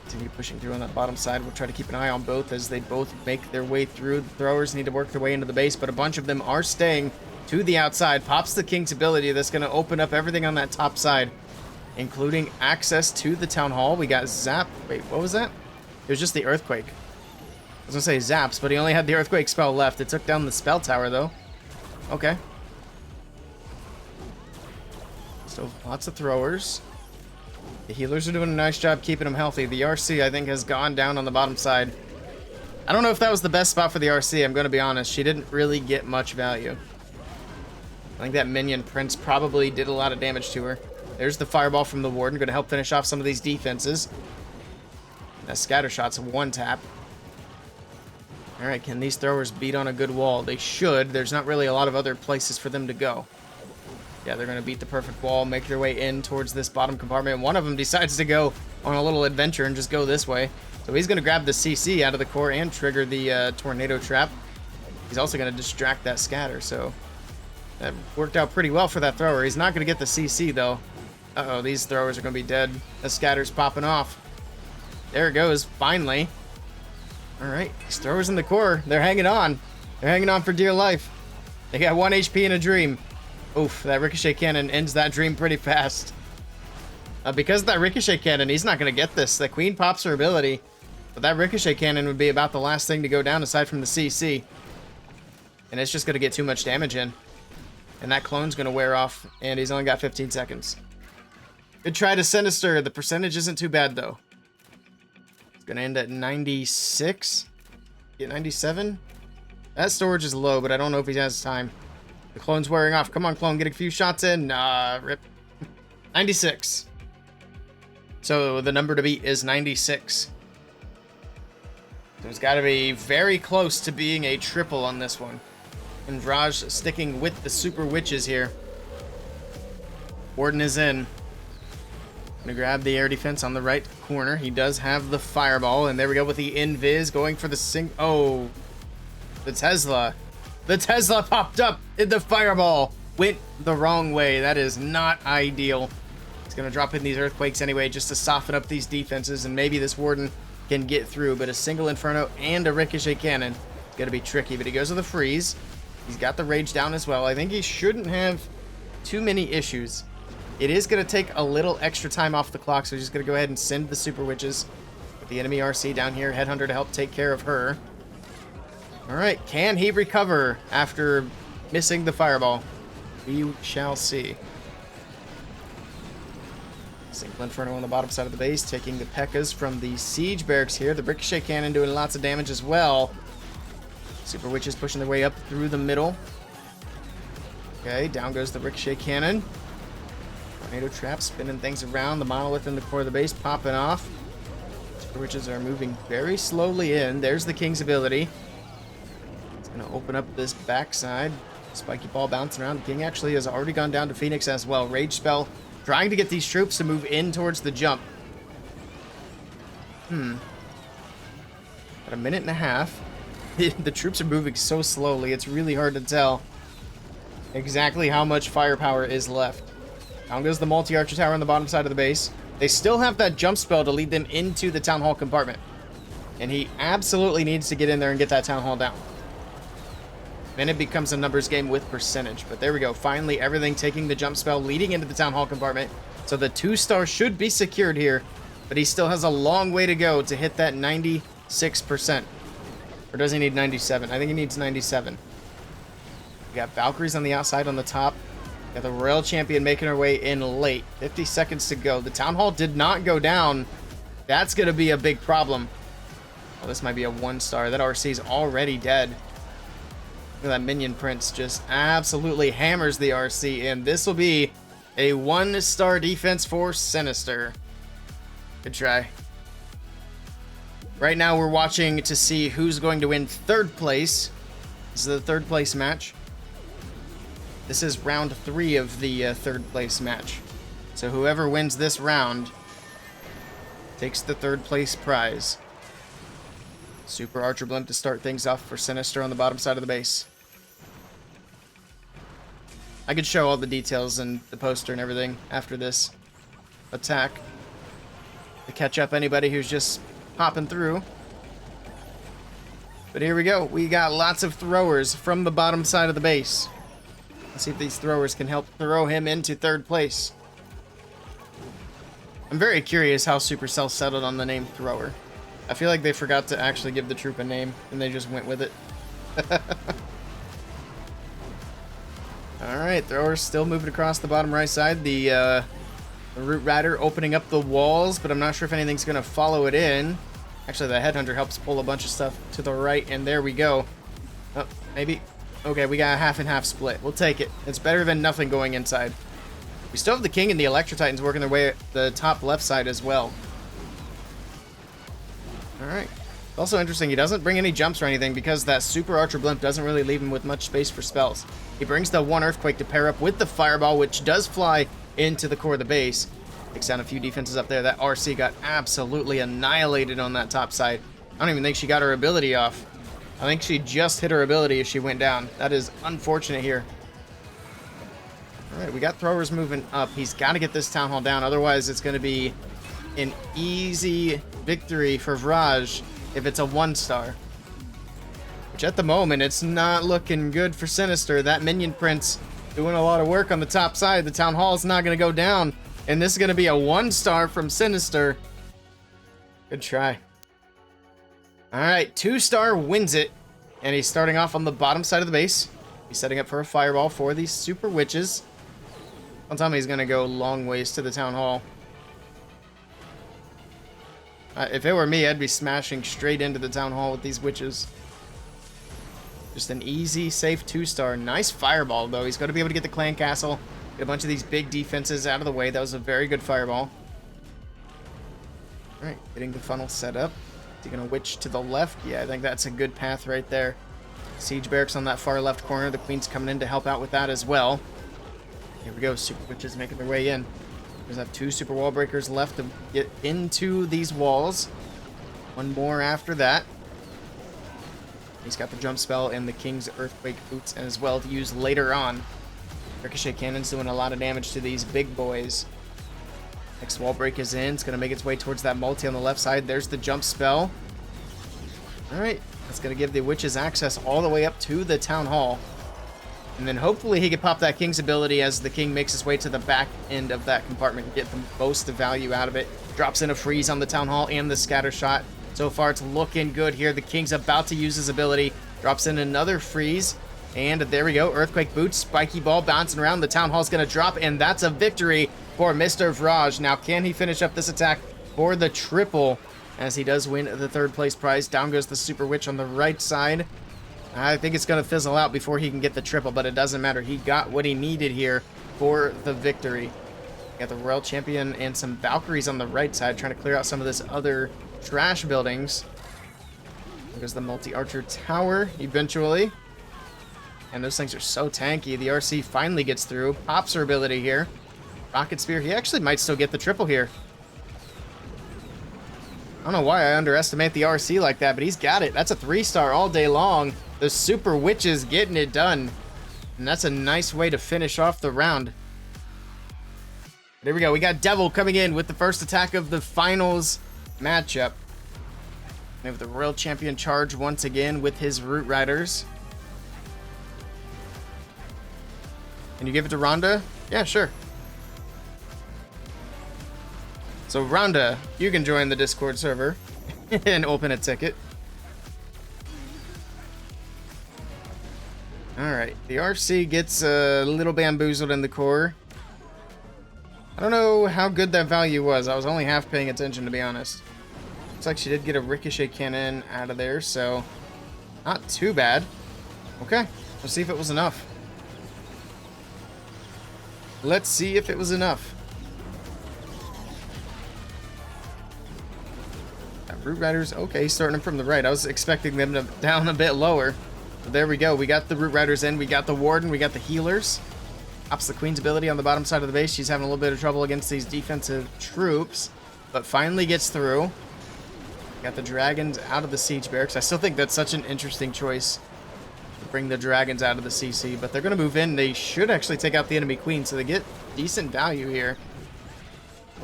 Speaker 1: Continue pushing through on that bottom side. We'll try to keep an eye on both as they both make their way through. The throwers need to work their way into the base, but a bunch of them are staying to the outside. Pops the King's ability. That's going to open up everything on that top side, including access to the Town Hall. We got Zap. Wait, what was that? It was just the Earthquake. I was going to say Zaps, but he only had the Earthquake spell left. It took down the spell tower, though. Okay. So, lots of throwers. The healers are doing a nice job keeping them healthy. The RC, I think, has gone down on the bottom side. I don't know if that was the best spot for the RC, I'm going to be honest. She didn't really get much value. I think that Minion Prince probably did a lot of damage to her. There's the Fireball from the Warden, going to help finish off some of these defenses. That Scatter Shot's a one tap. All right, can these throwers beat on a good wall? They should. There's not really a lot of other places for them to go. Yeah, they're going to beat the perfect wall, make their way in towards this bottom compartment. One of them decides to go on a little adventure and just go this way. So he's going to grab the CC out of the core and trigger the tornado trap. He's also going to distract that scatter, so that worked out pretty well for that thrower. He's not going to get the CC, though. Uh-oh, these throwers are going to be dead. The scatter's popping off. There it goes, finally. All right, these throwers in the core, they're hanging on. They're hanging on for dear life. They got 1 HP in a dream. Oof, that ricochet cannon ends that dream pretty fast. Because of that ricochet cannon, he's not going to get this. The queen pops her ability, but that ricochet cannon would be about the last thing to go down aside from the CC. And it's just going to get too much damage in. And that clone's going to wear off, and he's only got 15 seconds. Good try to Sinister. The percentage isn't too bad, though. It's going to end at 96. Get 97. That storage is low, but I don't know if he has time. The clone's wearing off. Come on, clone. Get a few shots in. Rip. 96. So the number to beat is 96. So it's got to be very close to being a triple on this one. And Vraj sticking with the super witches here. Warden is in. Gonna grab the air defense on the right corner. He does have the fireball, and there we go with the invis going for the Oh, the Tesla. The Tesla popped up in the fireball. Went the wrong way. That is not ideal. He's gonna drop in these earthquakes anyway just to soften up these defenses, and maybe this Warden can get through, but a single Inferno and a ricochet cannon is gonna be tricky. But he goes with the freeze. He's got the rage down as well. I think he shouldn't have too many issues. It is going to take a little extra time off the clock, so he's just going to go ahead and send the super witches with the enemy RC down here, Headhunter to help take care of her. All right, can he recover after missing the fireball? We shall see. Single Inferno on the bottom side of the base, taking the P.E.K.K.A.s from the siege barracks here. The ricochet cannon doing lots of damage as well. Super witches pushing their way up through the middle. Okay, down goes the ricochet cannon. Tornado trap spinning things around. The monolith in the core of the base popping off. Super witches are moving very slowly in. There's the king's ability. It's going to open up this backside. Spiky ball bouncing around. The king actually has already gone down to Phoenix as well. Rage spell trying to get these troops to move in towards the jump. About a minute and a half. The troops are moving so slowly, it's really hard to tell exactly how much firepower is left. Down goes the multi-archer tower on the bottom side of the base. They still have that jump spell to lead them into the town hall compartment. And he absolutely needs to get in there and get that town hall down. Then it becomes a numbers game with percentage. But there we go. Finally, everything taking the jump spell, leading into the town hall compartment. So the 2-star should be secured here. But he still has a long way to go to hit that 96%. Or does he need 97? I think he needs 97. We got Valkyries on the outside on the top. Got the Royal Champion making her way in late. 50 seconds to go. The Town Hall did not go down. That's going to be a big problem. Oh, this might be a 1-star. That RC is already dead. Look at that Minion Prince just absolutely hammers the RC. And this will be a 1-star defense for Sinister. Good try. Right now, we're watching to see who's going to win 3rd place. This is the 3rd place match. This is round 3 of the 3rd place match. So whoever wins this round takes the 3rd place prize. Super Archer Blimp to start things off for Sinister on the bottom side of the base. I could show all the details and the poster and everything after this attack to catch up anybody who's just popping through. But here we go. We got lots of throwers from the bottom side of the base. Let's see if these throwers can help throw him into 3rd place. I'm very curious how Supercell settled on the name Thrower. I feel like they forgot to actually give the troop a name, and they just went with it. Alright, Thrower's still moving across the bottom right side. The Root Rider opening up the walls, but I'm not sure if anything's going to follow it in. Actually, the Headhunter helps pull a bunch of stuff to the right, and there we go. Oh, maybe. Okay, we got a half and half split. We'll take it. It's better than nothing going inside. We still have the King and the Electro Titans working their way at the top left side as well. Alright. Also interesting, he doesn't bring any jumps or anything because that Super Archer Blimp doesn't really leave him with much space for spells. He brings the one Earthquake to pair up with the Fireball, which does fly into the core of the base. Takes down a few defenses up there. That RC got absolutely annihilated on that top side. I don't even think she got her ability off. I think she just hit her ability as she went down. That is unfortunate here. Alright, we got throwers moving up. He's got to get this Town Hall down. Otherwise, it's going to be an easy victory for Vraj if it's a 1-star. Which at the moment, it's not looking good for Sinister. That Minion Prince doing a lot of work on the top side. The Town Hall is not going to go down. And this is going to be a 1-star from Sinister. Good try. Alright, 2-star wins it. And he's starting off on the bottom side of the base. He's setting up for a Fireball for these Super Witches. Don't tell me he's going to go long ways to the Town Hall. If it were me, I'd be smashing straight into the Town Hall with these Witches. Just an easy, safe 2-star. Nice Fireball, though. He's going to be able to get the Clan Castle. Get a bunch of these big defenses out of the way. That was a very good Fireball. Alright, getting the funnel set up. Is he going to witch to the left? Yeah, I think that's a good path right there. Siege Barracks on that far left corner. The Queen's coming in to help out with that as well. Here we go. Super Witches making their way in. There's have 2 Super Wall Breakers left to get into these walls. One more after that. He's got the jump spell and the King's Earthquake Boots as well to use later on. Ricochet Cannon's doing a lot of damage to these big boys. Next wall break is in. It's going to make its way towards that multi on the left side. There's the jump spell. Alright, that's going to give the Witches access all the way up to the Town Hall. And then hopefully he can pop that King's ability as the King makes his way to the back end of that compartment and get the most of value out of it. Drops in a freeze on the Town Hall and the scatter shot. So far it's looking good here. The King's about to use his ability. Drops in another freeze. And there we go. Earthquake Boots, Spiky Ball bouncing around. The Town Hall's going to drop, and that's a victory for Mr. Vraj. Now, can he finish up this attack for the triple as he does win the 3rd place prize? Down goes the Super Witch on the right side. I think it's going to fizzle out before he can get the triple, but it doesn't matter. He got what he needed here for the victory. Got the Royal Champion and some Valkyries on the right side trying to clear out some of this other trash buildings. There's the Multi-Archer Tower eventually. And those things are so tanky. The RC finally gets through. Pops her ability here. Rocket Spear. He actually might still get the triple here. I don't know why I underestimate the RC like that, but he's got it. That's a 3-star all day long. The Super Witches getting it done. And that's a nice way to finish off the round. There we go. We got Devil coming in with the first attack of the finals matchup. We have the Royal Champion charge once again with his Root Riders. Can you give it to Rhonda? Yeah, sure. So Rhonda, you can join the Discord server and open a ticket. Alright, the RC gets a little bamboozled in the core. I don't know how good that value was. I was only half paying attention, to be honest. Looks like she did get a Ricochet Cannon out of there, so not too bad. Okay, let's see if it was enough. Let's see if it was enough. Root Riders, okay, starting them from the right. I was expecting them to down a bit lower. But there we go. We got the Root Riders in. We got the Warden. We got the Healers. Ops the Queen's ability on the bottom side of the base. She's having a little bit of trouble against these defensive troops, but finally gets through. Got the Dragons out of the Siege Barracks. I still think that's such an interesting choice to bring the Dragons out of the CC, but they're going to move in. They should actually take out the enemy Queen, so they get decent value here.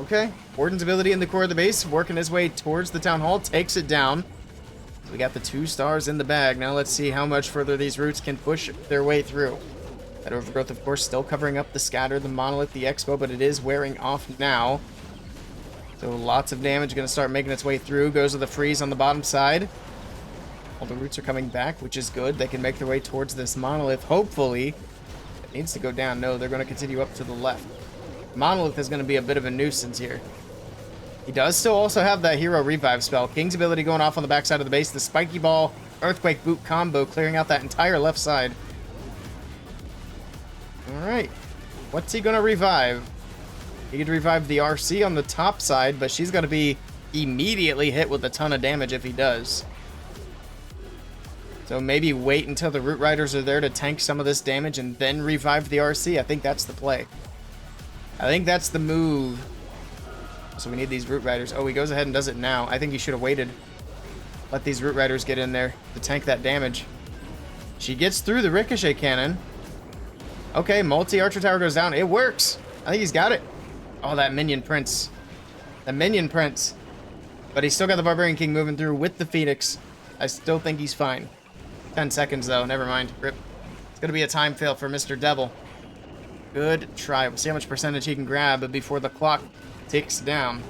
Speaker 1: Okay, Warden's ability in the core of the base, working his way towards the Town Hall, takes it down. We got the 2 stars in the bag. Now let's see how much further these Roots can push their way through. That Overgrowth, of course, still covering up the Scatter, the Monolith, the Expo, but it is wearing off now. So lots of damage going to start making its way through. Goes to the Freeze on the bottom side. All the Roots are coming back, which is good. They can make their way towards this Monolith, hopefully. It needs to go down. No, they're going to continue up to the left. Monolith is going to be a bit of a nuisance here. He does still also have that Hero Revive spell. King's ability going off on the backside of the base. The Spiky Ball, Earthquake Boot combo clearing out that entire left side. Alright. What's he going to revive? He could revive the RC on the top side, but she's going to be immediately hit with a ton of damage if he does. So maybe wait until the Root Riders are there to tank some of this damage and then revive the RC. I think that's the play. I think that's the move. So we need these Root Riders. Oh, he goes ahead and does it now. I think he should have waited. Let these Root Riders get in there to tank that damage. She gets through the Ricochet Cannon. Okay, multi-Archer Tower goes down. It works. I think he's got it. Oh, that Minion Prince. The Minion Prince. But he's still got the Barbarian King moving through with the Phoenix. I still think he's fine. 10 seconds, though. Never mind. Rip. It's going to be a time fail for Mr. Devil. Good try. We'll see how much percentage he can grab before the clock ticks down.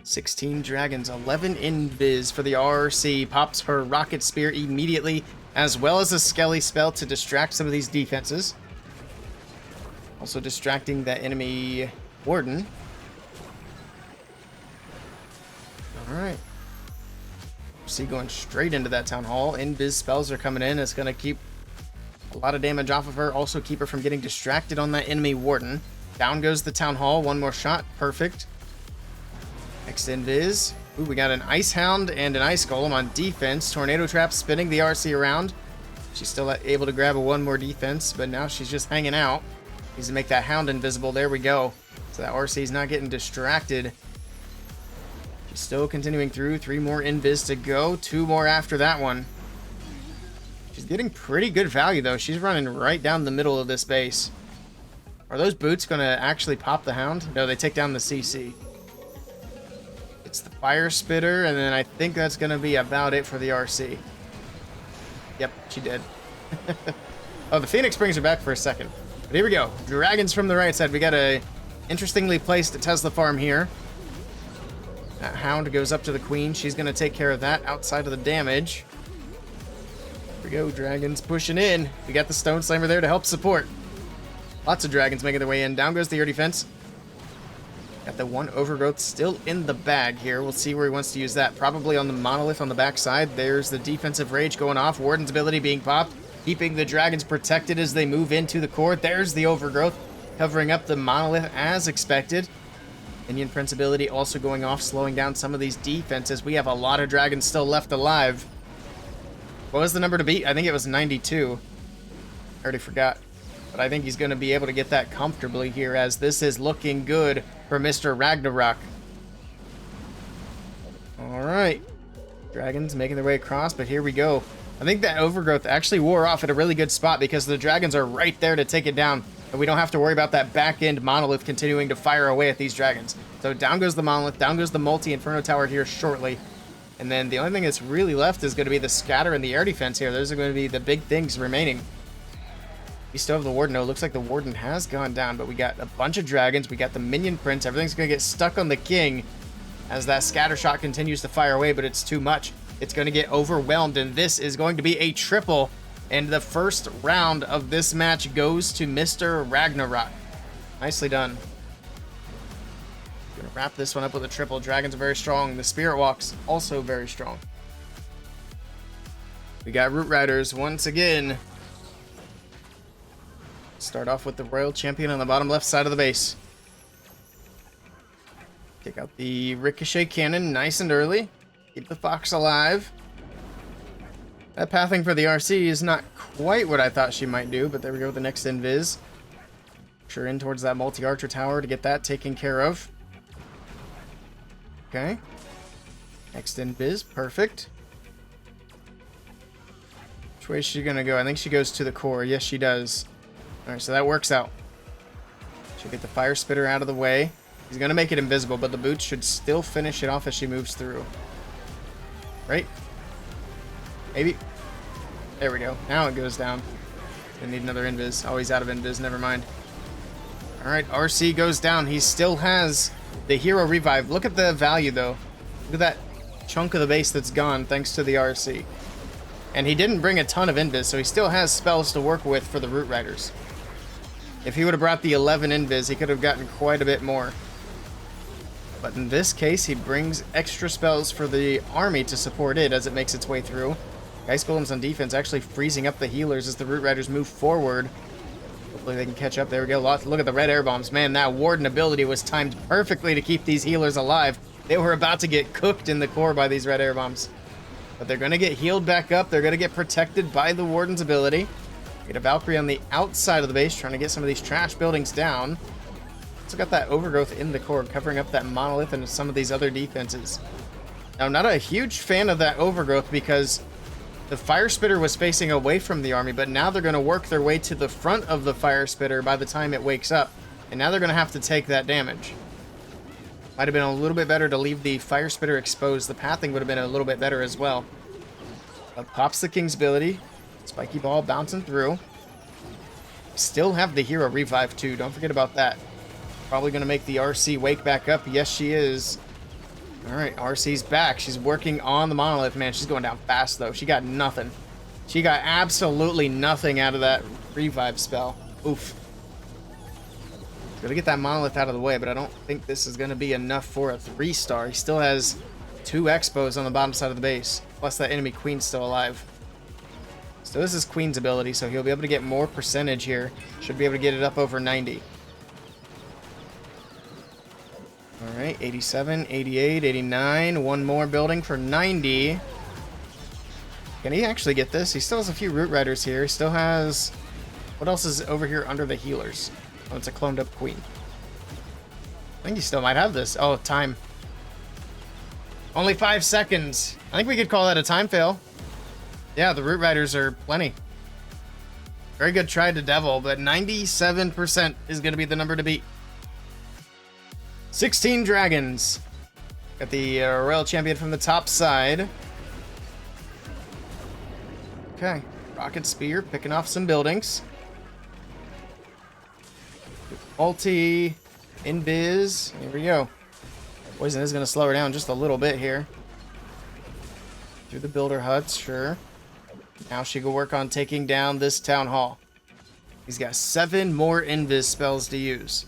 Speaker 1: 16 dragons, 11 invis for the RC. Pops her Rocket Spear immediately, as well as a Skelly spell to distract some of these defenses. Also distracting that enemy Warden. Alright. See, going straight into that Town Hall. Invis spells are coming in. It's going to keep a lot of damage off of her. Also keep her from getting distracted on that enemy Warden. Down goes the Town Hall. One more shot. Perfect. Next invis. Ooh, we got an Ice Hound and an Ice Golem on defense. Tornado Trap spinning the RC around. She's still able to grab a one more defense, but now she's just hanging out. Needs to make that Hound invisible. There we go. So that RC's not getting distracted. She's still continuing through. 3 more invis to go. 2 more after that one. She's getting pretty good value, though. She's running right down the middle of this base. Are those boots going to actually pop the Hound? No, they take down the CC. It's the Fire Spitter, and then I think that's going to be about it for the RC. Yep, she did. Oh, the Phoenix brings her back for a second. But here we go. Dragons from the right side. We got a interestingly placed Tesla farm here. That Hound goes up to the Queen. She's going to take care of that outside of the damage. Here we go. Dragons pushing in. We got the Stone Slammer there to help support. Lots of dragons making their way in. Down goes the air defense. Got the one Overgrowth still in the bag here. We'll see where he wants to use that. Probably on the Monolith on the backside. There's the defensive rage going off. Warden's ability being popped. Keeping the dragons protected as they move into the core. There's the Overgrowth. Covering up the Monolith as expected. Minion Prince ability also going off. Slowing down some of these defenses. We have a lot of dragons still left alive. What was the number to beat? I think it was 92. I already forgot. But I think he's going to be able to get that comfortably here, as this is looking good for Mr. Ragnarok. Alright. Dragons making their way across, but here we go. I think that Overgrowth actually wore off at a really good spot because the dragons are right there to take it down. And we don't have to worry about that back-end Monolith continuing to fire away at these dragons. So down goes the Monolith, down goes the Multi-Inferno Tower here shortly. And then the only thing that's really left is going to be the Scatter and the air defense here. Those are going to be the big things remaining. We still have the Warden. No, it looks like the Warden has gone down, but we got a bunch of dragons. We got the Minion Prince. Everything's going to get stuck on the King as that Scatter Shot continues to fire away, but it's too much. It's going to get overwhelmed, and this is going to be a triple. And the first round of this match goes to Mr. Ragnarok. Nicely done. Gonna wrap this one up with a triple. Dragons are very strong. The Spirit Walk's also very strong. We got Root Riders once again. Start off with the Royal Champion on the bottom left side of the base. Take out the Ricochet Cannon nice and early. Keep the Fox alive. That pathing for the RC is not quite what I thought she might do, but there we go with the next invis. Push her in towards that multi-archer tower to get that taken care of. Okay. Next invis, perfect. Which way is she gonna go? I think she goes to the core. Yes, she does. Alright, so that works out. She'll get the Fire Spitter out of the way. He's gonna make it invisible, but the boots should still finish it off as she moves through. Right? Maybe. There we go. Now it goes down. Gonna need another invis. Oh, he's out of invis. Never mind. Alright, RC goes down. He still has the hero revive. Look at the value, though. Look at that chunk of the base that's gone thanks to the RC. And he didn't bring a ton of invis, so he still has spells to work with for the Root Riders. If he would have brought the 11 invis, he could have gotten quite a bit more. But in this case, he brings extra spells for the army to support it as it makes its way through. Ice Golems on defense actually freezing up the healers as the Root Riders move forward. Hopefully they can catch up. There we go. Look at the red air bombs. Man, that Warden ability was timed perfectly to keep these healers alive. They were about to get cooked in the core by these red air bombs. But they're going to get healed back up. They're going to get protected by the Warden's ability. Get a Valkyrie on the outside of the base, trying to get some of these trash buildings down. Also got that overgrowth in the core, covering up that monolith and some of these other defenses. Now, I'm not a huge fan of that overgrowth because the Fire Spitter was facing away from the army, but now they're going to work their way to the front of the Fire Spitter by the time it wakes up. And now they're going to have to take that damage. Might have been a little bit better to leave the Fire Spitter exposed. The pathing would have been a little bit better as well. But pops the King's ability. Spiky Ball bouncing through. Still have the hero revive too. Don't forget about that. Probably going to make the RC wake back up. Yes, she is. Alright, RC's back. She's working on the monolith. Man, she's going down fast though. She got nothing. She got absolutely nothing out of that revive spell. Oof. Gotta get that monolith out of the way, but I don't think this is going to be enough for a 3-star. He still has 2 expos on the bottom side of the base. Plus that enemy queen's still alive. So this is Queen's ability, so he'll be able to get more percentage here. Should be able to get it up over 90. Alright, 87, 88, 89. One more building for 90. Can he actually get this? He still has a few Root Riders here. He still has... What else is over here under the healers? Oh, it's a cloned up queen. I think he still might have this. Oh, time. Only 5 seconds. I think we could call that a time fail. Yeah, the Root Riders are plenty. Very good try to Devil, but 97% is going to be the number to beat. 16 dragons. Got the Royal Champion from the top side. Okay. Rocket Spear picking off some buildings. Ulti. Invis. Here we go. Poison is going to slow her down just a little bit here. Through the builder huts, sure. Now she can work on taking down this town hall. He's got 7 more invis spells to use.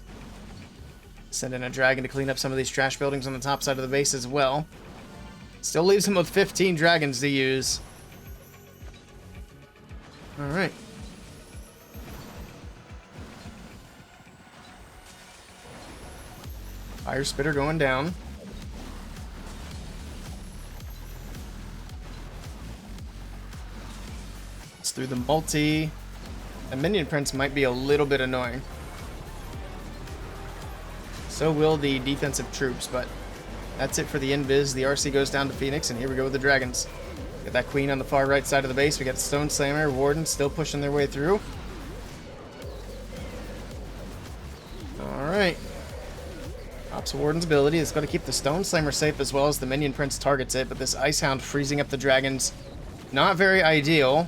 Speaker 1: Send in a dragon to clean up some of these trash buildings on the top side of the base as well. Still leaves him with 15 dragons to use. Alright. Fire Spitter going down. It's through the multi. The Minion Prince might be a little bit annoying. So will the defensive troops, but that's it for the invis. The RC goes down to Phoenix, and here we go with the dragons. Got that queen on the far right side of the base. We got the Stone Slammer, Warden still pushing their way through. Alright. Pops Warden's ability. It's going to keep the Stone Slammer safe as well as the Minion Prince targets it, but this Ice Hound freezing up the dragons, not very ideal.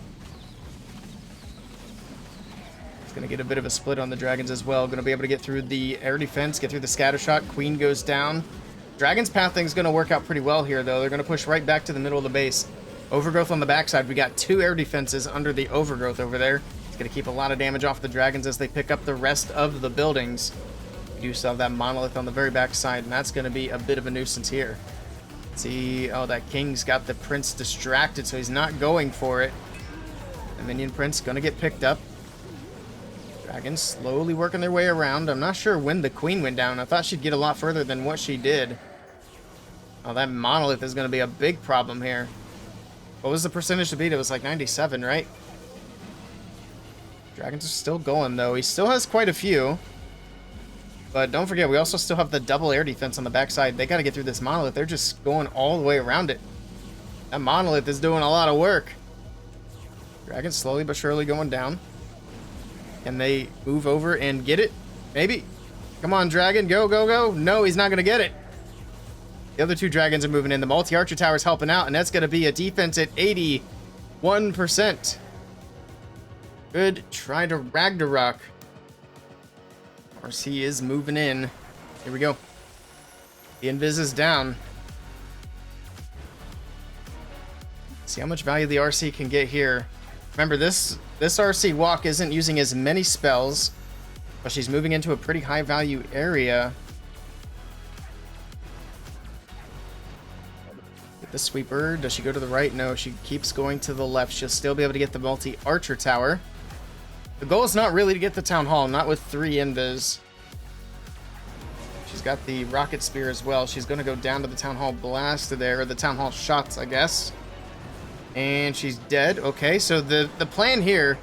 Speaker 1: It's going to get a bit of a split on the dragons as well. Going to be able to get through the air defense, get through the scatter shot. Queen goes down. Dragon's pathing is going to work out pretty well here, though. They're going to push right back to the middle of the base. Overgrowth on the backside. We got 2 air defenses under the overgrowth over there. It's going to keep a lot of damage off the dragons as they pick up the rest of the buildings. We do still have that monolith on the very backside, and that's going to be a bit of a nuisance here. Let's see, oh, that king's got the prince distracted, so he's not going for it. The Minion Prince going to get picked up. Dragons slowly working their way around. I'm not sure when the queen went down. I thought she'd get a lot further than what she did. Oh, that monolith is going to be a big problem here. What was the percentage to beat? It was like 97, right? Dragons are still going, though. He still has quite a few. But don't forget, we also still have the double air defense on the backside. They got to get through this monolith. They're just going all the way around it. That monolith is doing a lot of work. Dragons slowly but surely going down. Can they move over and get it? Maybe. Come on, dragon. Go, go, go. No, he's not going to get it. The other 2 dragons are moving in. The multi-archer tower is helping out, and that's going to be a defense at 81%. Good try to Ragnarok. RC is moving in. Here we go. The invis is down. See how much value the RC can get here. Remember, this RC walk isn't using as many spells, but she's moving into a pretty high value area. Get the sweeper. Does she go to the right? No, she keeps going to the left. She'll still be able to get the multi-archer tower. The goal is not really to get the town hall, not with 3 invis. She's got the rocket spear as well. She's going to go down to the town hall blast there, or the town hall shots, I guess. And she's dead. Okay, so the plan here,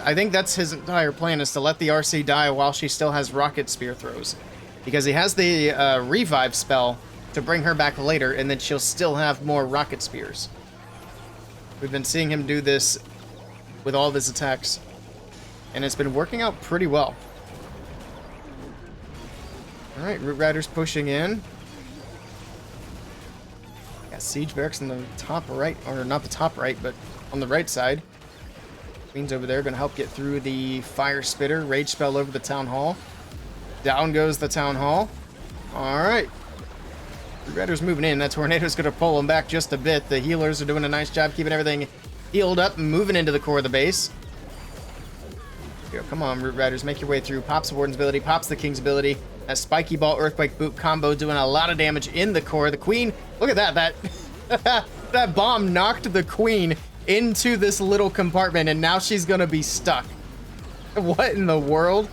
Speaker 1: I think that's his entire plan, is to let the RC die while she still has rocket spear throws. Because he has the revive spell to bring her back later, and then she'll still have more rocket spears. We've been seeing him do this with all of his attacks, and it's been working out pretty well. Alright, Root Rider's pushing in. Got Siege Barracks on the top right, or not the top right, but on the right side. Queen's over there, gonna help get through the Fire Spitter. Rage Spell over the Town Hall. Down goes the Town Hall. Alright. Root Rider's moving in. That Tornado's gonna pull him back just a bit. The healers are doing a nice job keeping everything healed up and moving into the core of the base. Go, come on, Root Riders, make your way through. Pops the Warden's ability, pops the King's ability. That Spiky Ball Earthquake Boot combo doing a lot of damage in the core. The Queen, look at that. That bomb knocked the Queen into this little compartment, and now she's gonna be stuck. What in the world?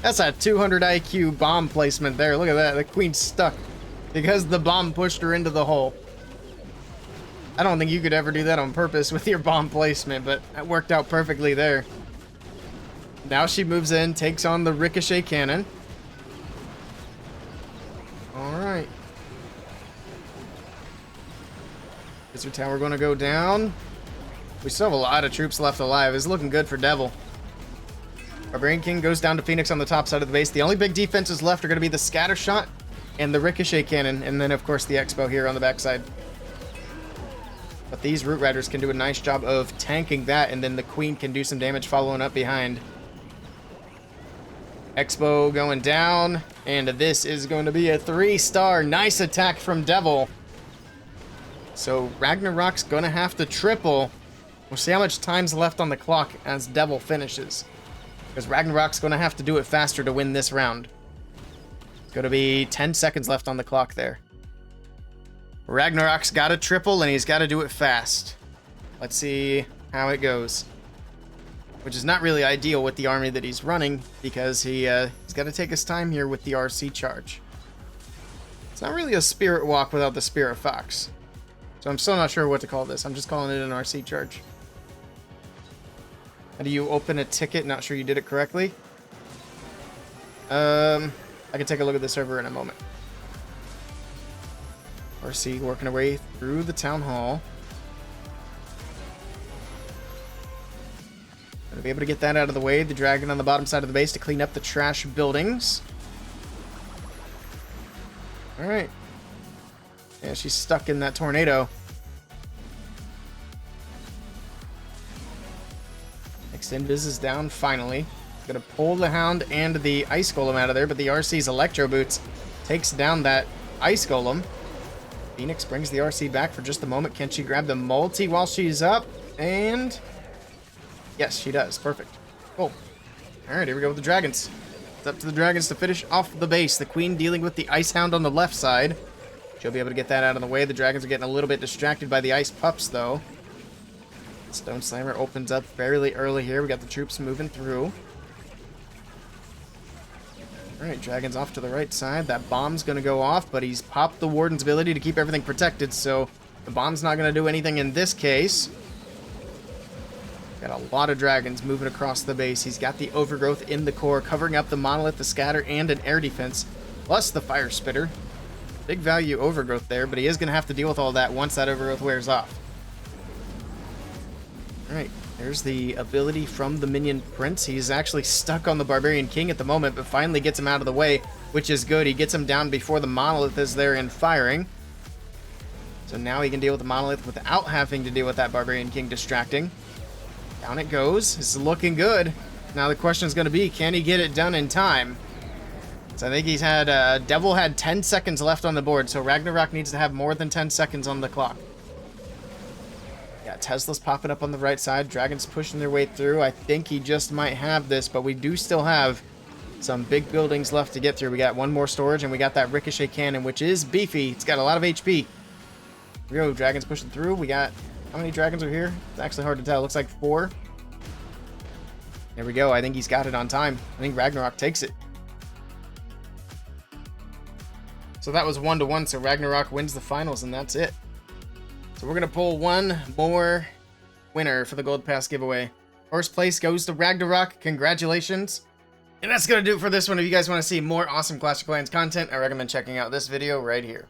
Speaker 1: That's a 200 IQ bomb placement there. Look at that. The Queen's stuck because the bomb pushed her into the hole. I don't think you could ever do that on purpose with your bomb placement, but that worked out perfectly there. Now she moves in, takes on the Ricochet Cannon. Alright. Wizard Tower going to go down. We still have a lot of troops left alive. It's looking good for Devil. Barbarian King goes down to Phoenix on the top side of the base. The only big defenses left are going to be the Scatter Shot and the Ricochet Cannon, and then, of course, the Expo here on the backside. But these Root Riders can do a nice job of tanking that, and then the Queen can do some damage following up behind. Expo going down, and this is going to be a 3-star. Nice attack from Devil. So Ragnarok's going to have to triple. We'll see how much time's left on the clock as Devil finishes. Because Ragnarok's going to have to do it faster to win this round. It's going to be 10 seconds left on the clock there. Ragnarok's got to triple, and he's got to do it fast. Let's see how it goes. Which is not really ideal with the army that he's running, because he's got to take his time here with the RC charge. It's not really a Spirit Walk without the Spirit Fox. So I'm still not sure what to call this. I'm just calling it an RC charge. How do you open a ticket? Not sure you did it correctly. I can take a look at the server in a moment. RC working our way through the Town Hall. Gonna be able to get that out of the way. The Dragon on the bottom side of the base to clean up the trash buildings. Alright. Yeah, she's stuck in that tornado. Next Invis is down finally. Gonna pull the Hound and the Ice Golem out of there, but the RC's Electro Boots takes down that Ice Golem. Phoenix brings the RC back for just a moment. Can she grab the multi while she's up? And yes, she does. Perfect. Cool. Alright, here we go with the Dragons. It's up to the Dragons to finish off the base. The Queen dealing with the Ice Hound on the left side. She'll be able to get that out of the way. The Dragons are getting a little bit distracted by the Ice Pups, though. Stone Slammer opens up fairly early here. We got the troops moving through. Alright, Dragon's off to the right side. That bomb's going to go off, but he's popped the Warden's ability to keep everything protected, so the bomb's not going to do anything in this case. Got a lot of Dragons moving across the base. He's got the Overgrowth in the core, covering up the Monolith, the Scatter, and an air defense, plus the Fire Spitter. Big value Overgrowth there, but he is going to have to deal with all that once that Overgrowth wears off. Alright, there's the ability from the Minion Prince. He's actually stuck on the Barbarian King at the moment, but finally gets him out of the way, which is good. He gets him down before the Monolith is there and firing. So now he can deal with the Monolith without having to deal with that Barbarian King distracting. Down it goes. This is looking good. Now the question is going to be, can he get it done in time? So I think he's had, Devil had 10 seconds left on the board, so Ragnarok needs to have more than 10 seconds on the clock. Yeah, Tesla's popping up on the right side. Dragons pushing their way through. I think he just might have this, but we do still have some big buildings left to get through. We got one more storage, and we got that Ricochet Cannon, which is beefy. It's got a lot of HP. Here we go. Dragons pushing through. We got... How many Dragons are here? It's actually hard to tell. It looks like 4. There we go. I think he's got it on time. I think Ragnarok takes it. So that was 1-1, so Ragnarok wins the finals, and that's it. So we're going to pull one more winner for the Gold Pass giveaway. First place goes to Ragnarok. Congratulations. And that's going to do it for this one. If you guys want to see more awesome Clash of Clans content, I recommend checking out this video right here.